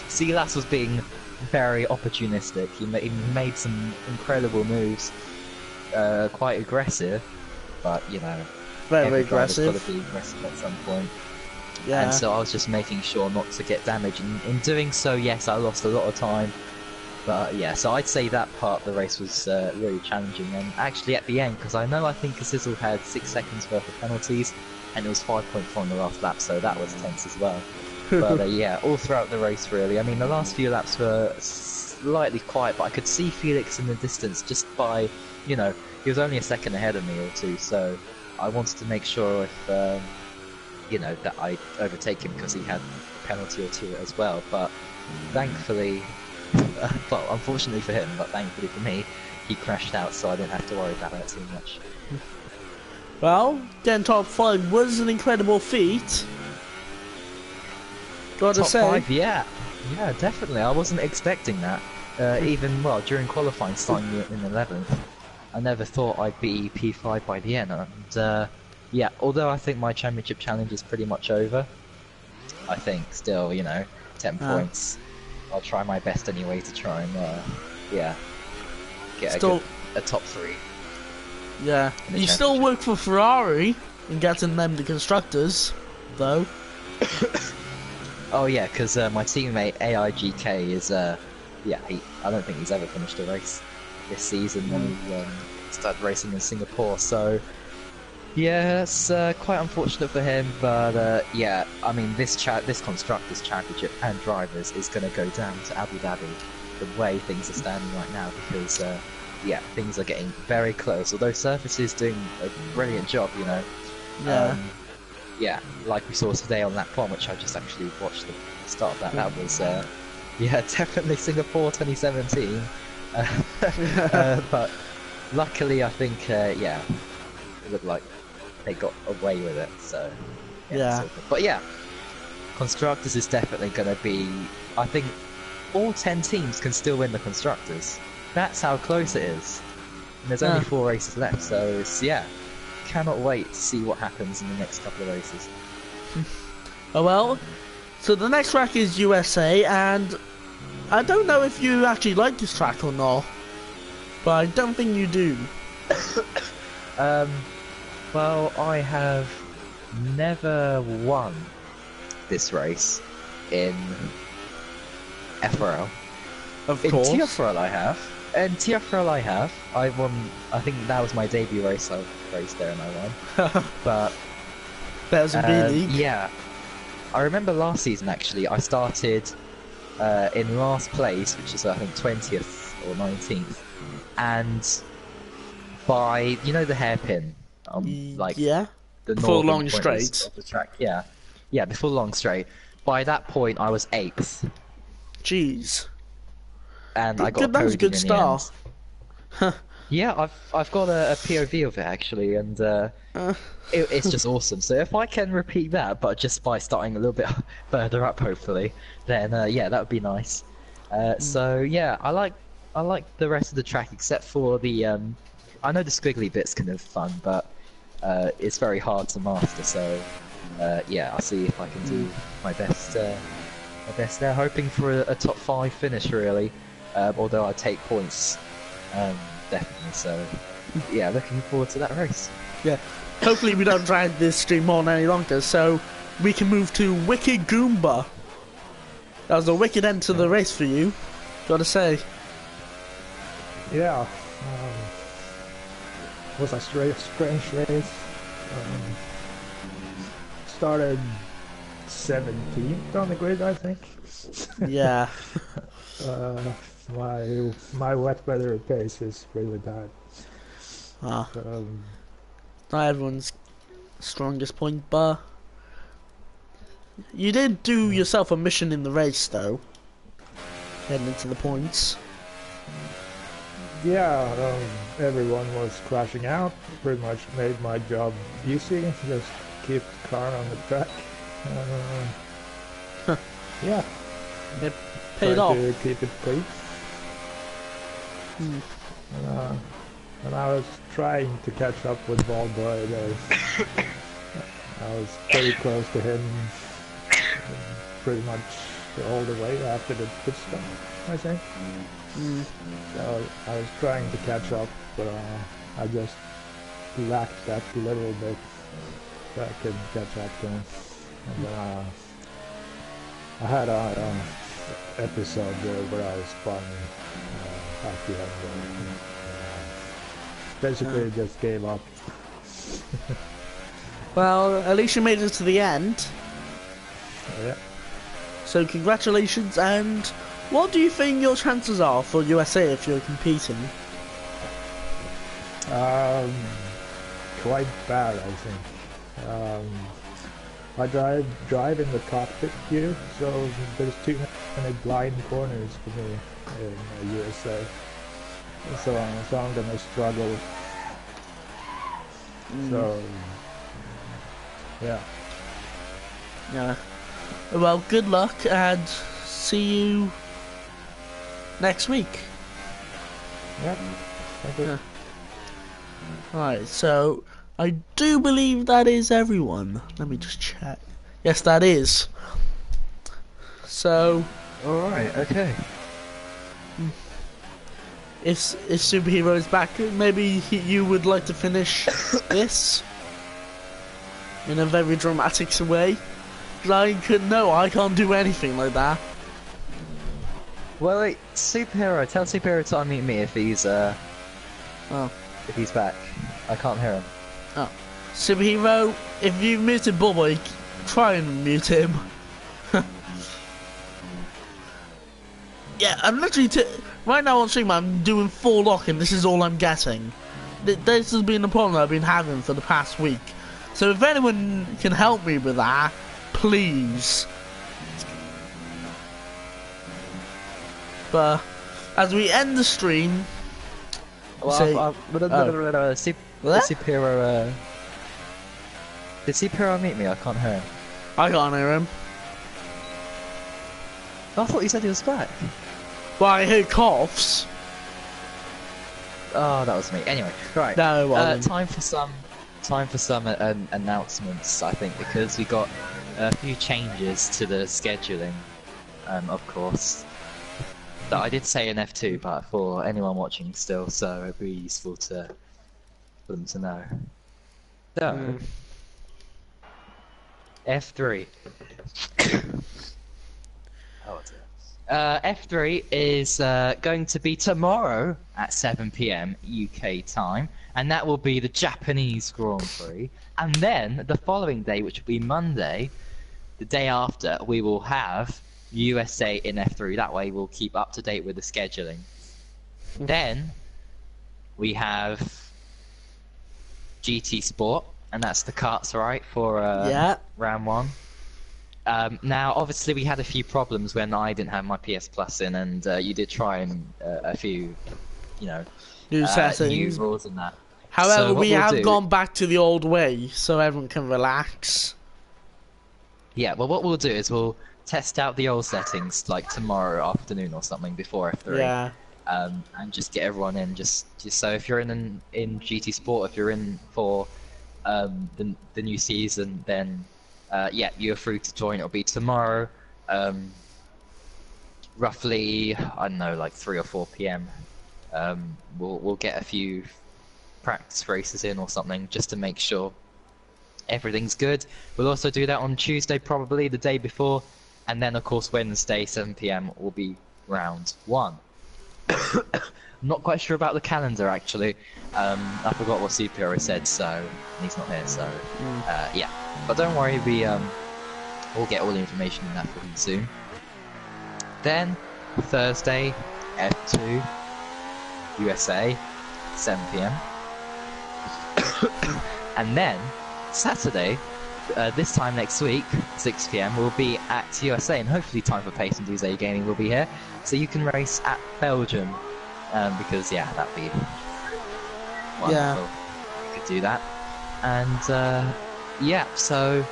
Silas was being very opportunistic. He made some incredible moves, quite aggressive, but you know, very aggressive. Got to be aggressive at some point. Yeah. And so I was just making sure not to get damaged. And in doing so, yes, I lost a lot of time. But yeah, so I'd say that part of the race was really challenging. And actually at the end, because I think Sizzle had 6 seconds worth of penalties, and it was 5.4 in the last lap, so that was tense as well. But yeah, all throughout the race really. I mean, the last few laps were slightly quiet, but I could see Felix in the distance just by, you know, he was only a second ahead of me or 2, so I wanted to make sure if, you know, that I overtake him because he had a penalty or 2 as well. But thankfully, well, unfortunately for him, but thankfully for me, he crashed out, so I didn't have to worry about that too much. Well, getting top 5 was an incredible feat. Gotta top say. 5, yeah, definitely. I wasn't expecting that. Even during qualifying, starting in 11th, I never thought I'd be P5 by the end. And yeah, although I think my championship challenge is pretty much over, I think still, you know, 10 points. I'll try my best anyway to try and get a top 3. Yeah, you still work for Ferrari and getting them the constructors, though. Oh yeah, because my teammate AIGK is I don't think he's ever finished a race this season when he started racing in Singapore. So yeah, it's quite unfortunate for him, but yeah, I mean this constructors championship and drivers is going to go down to Abu Dhabi the way things are standing right now, because yeah, things are getting very close. Although Surface is doing a brilliant job, you know. Yeah. Yeah, like we saw today on lap 1, which I just actually watched the start of that. That was yeah, definitely Singapore 2017. But luckily, I think yeah, it looked like they got away with it. So Yeah. so but yeah, Constructors is definitely going to be. I think all 10 teams can still win the Constructors. That's how close it is. And there's only 4 races left, so it's, yeah, cannot wait to see what happens in the next couple of races. Oh well, so the next track is USA, and I don't know if you actually like this track or not, but I don't think you do. Well, I have never won this race in FRL. Of course. In TFRL I have. In TFRL I have. I won, I think that was my debut race. I raced there and I won. But That was a B-League. yeah. I remember last season actually, I started in last place, which is I think 20th or 19th. And by, you know, the hairpin, like yeah, the full northern long point straight of the track. Yeah, yeah, the full long straight. By that point, I was 8th, Jeez. and I got a That was a podium good in the start. end. Yeah, I've got a POV of it actually, and it's just awesome. So if I can repeat that, but just by starting a little bit further up, hopefully, then yeah, that would be nice. So yeah, I like the rest of the track except for the I know the squiggly bit's kind of fun, but it's very hard to master. So yeah, I'll see if I can do my best. My best there, hoping for a top 5 finish really. Although I take points, definitely. So yeah, looking forward to that race. Yeah. Hopefully we don't drag this stream on any longer, so we can move to Wicked Goomba. That was a wicked end to the race for you, gotta say. Yeah. Was a strange race. Started 17th on the grid, I think. Yeah. My wet weather pace is really bad. Not everyone's strongest point, but you did do yourself a mission in the race, though. Heading into the points. Yeah, everyone was crashing out. Pretty much made my job easy. Just keep the car on the track. Yeah. It paid off. To keep it clean. And I was trying to catch up with Ballboy there. I was pretty close to him pretty much all the way after the pit stop, I think. So I was trying to catch up, but I just lacked that little bit so I could catch up to him. And I had an episode there where I was spun at the end. Basically just gave up. Well, at least you made it to the end. Yeah. So congratulations, and what do you think your chances are for USA if you're competing? Quite bad, I think. I drive in the cockpit view, so there's too many blind corners for me in USA. So I'm gonna struggle. So yeah. Yeah. Well, good luck, and see you next week. Yeah. Thank you. Yeah. Alright, so I do believe that is everyone. Let me just check. Yes, that is. So Alright, okay. if Superhero is back, maybe you would like to finish this in a very dramatic way. I can't do anything like that. Well, wait, Superhero, tell Superhero to unmute me if he's if he's back. I can't hear him. Oh, Superhero, if you muted Bobby, try and mute him. Yeah, I'm literally right now on stream. I'm doing full lock, and this is all I'm getting. This has been the problem I've been having for the past week. So if anyone can help me with that, please. But as we end the stream, Well, did Supero meet me? I can't hear him. I can't hear him. I thought you said he was back. Well, I heard coughs. Oh, that was me. Anyway, right. No, it wasn't. Time for some announcements. I think because we got a few changes to the scheduling, of course. That I did say in F2, but for anyone watching still, so it'd be useful for them to know. So, F3. Oh dear. F3 is going to be tomorrow at 7 PM UK time, and that will be the Japanese Grand Prix. And then the following day, which will be Monday, the day after, we will have USA in F3. That way we'll keep up to date with the scheduling. Then we have GT Sport, and that's the karts, right, for round 1. Now, obviously, we had a few problems when I didn't have my PS Plus in, and you did try and a few, New settings. new rules and that. However, So we have gone back to the old way, so everyone can relax. Yeah, well, what we'll do is we'll test out the old settings like tomorrow afternoon or something before F3. Yeah. And just get everyone in. Just so if you're in GT Sport, if you're in for the new season, then yeah, you're free to join. It'll be tomorrow, roughly, I don't know, like 3 or 4 PM. We'll get a few practice races in or something just to make sure everything's good. We'll also do that on Tuesday, probably the day before, and then of course Wednesday 7 PM will be round 1. I'm not quite sure about the calendar actually. I forgot what CPR said, so he's not here. So yeah, but don't worry, we'll get all the information in that for him soon. Then Thursday, F2, USA, 7 PM, and then Saturday, this time next week, 6 PM, we'll be at USA, and hopefully Time for Pace and Duze Gaming will be here, so you can race at Belgium, because yeah, that'd be wonderful. Yeah. You could do that, and yeah, so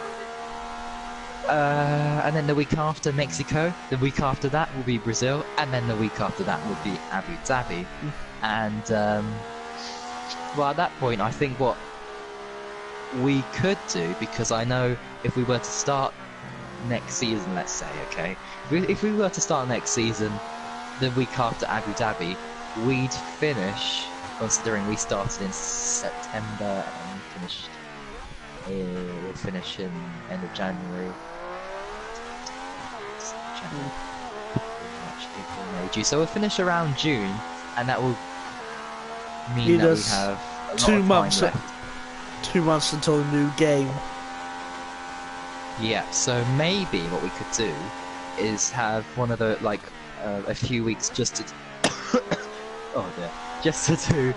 and then the week after Mexico, the week after that will be Brazil, and then the week after that will be Abu Dhabi, and well, at that point, I think what we could do, because I know if we were to start next season, let's say, okay, if we were to start next season the week after Abu Dhabi, we'd finish, considering we started in September and we'll finish in end of January. March, April, May, June. So we'll finish around June, and that will mean that we have a lot 2 of months time left. 2 months until the new game. Yeah, so maybe what we could do is have one of the, like, a few weeks just to oh dear, just to do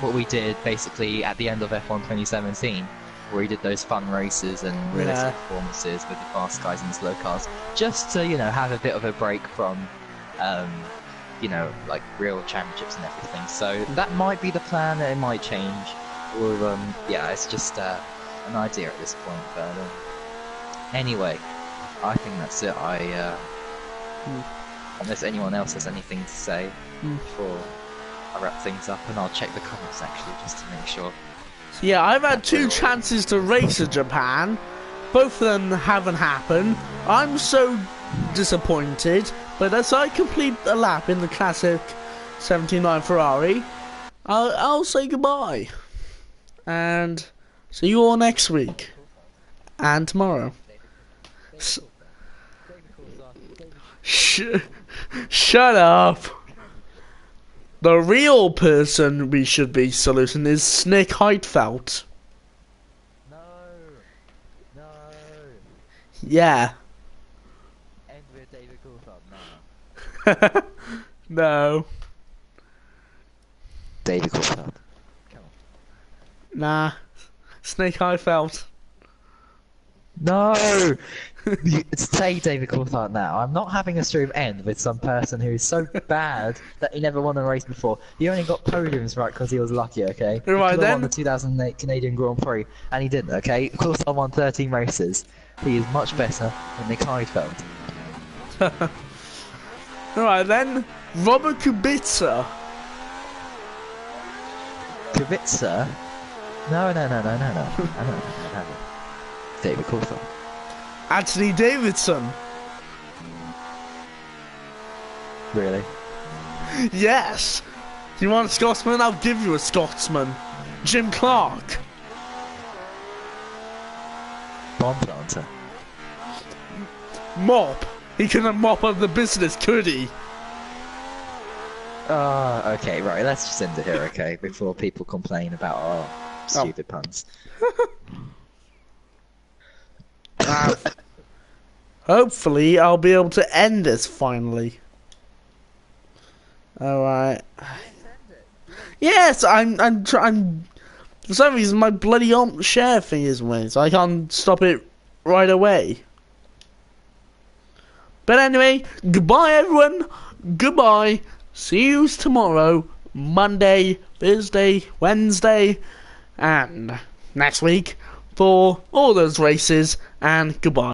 what we did basically at the end of F1 2017, where we did those fun races and realistic performances with the fast guys and the slow cars, just to, have a bit of a break from like real championships and everything. So that might be the plan. It might change. Or yeah, it's just an idea at this point. But anyway, I think that's it. Unless anyone else has anything to say before I wrap things up, and I'll check the comments actually just to make sure. Yeah, I've had 2 chances to race in Japan. Both of them haven't happened. I'm so disappointed, but as I complete a lap in the classic 79 Ferrari, I'll say goodbye. And see you all next week. And tomorrow. Shut up. The real person we should be saluting is Nick Heidfeld. No. Yeah. End with David Coulthard now. No. David Coulthard. Nah. Snake Eye Felt. No! Say David Coulthard now. I'm not having a stream end with some person who is so bad that he never won a race before. He only got podiums right because he was lucky, okay? He Right could have then. won the 2008 Canadian Grand Prix, and he didn't, okay? Coulthard won 13 races. He is much better than Nick Heidfeld. Alright then. Robert Kubica. Kubica? No. David Coulthard. Anthony Davidson. Really? Yes. You want a Scotsman? I'll give you a Scotsman. Jim Clark. Bomb planter. Mop. He couldn't mop up the business, could he? Okay, right, let's just end it here, okay? Before people complain about our stupid puns. Hopefully, I'll be able to end this finally. Alright. Yes, I'm trying. For some reason, my bloody share thing is winning, so I can't stop it right away. But anyway, goodbye everyone. Goodbye. See you tomorrow, Monday, Thursday, Wednesday, and next week for all those races. And goodbye.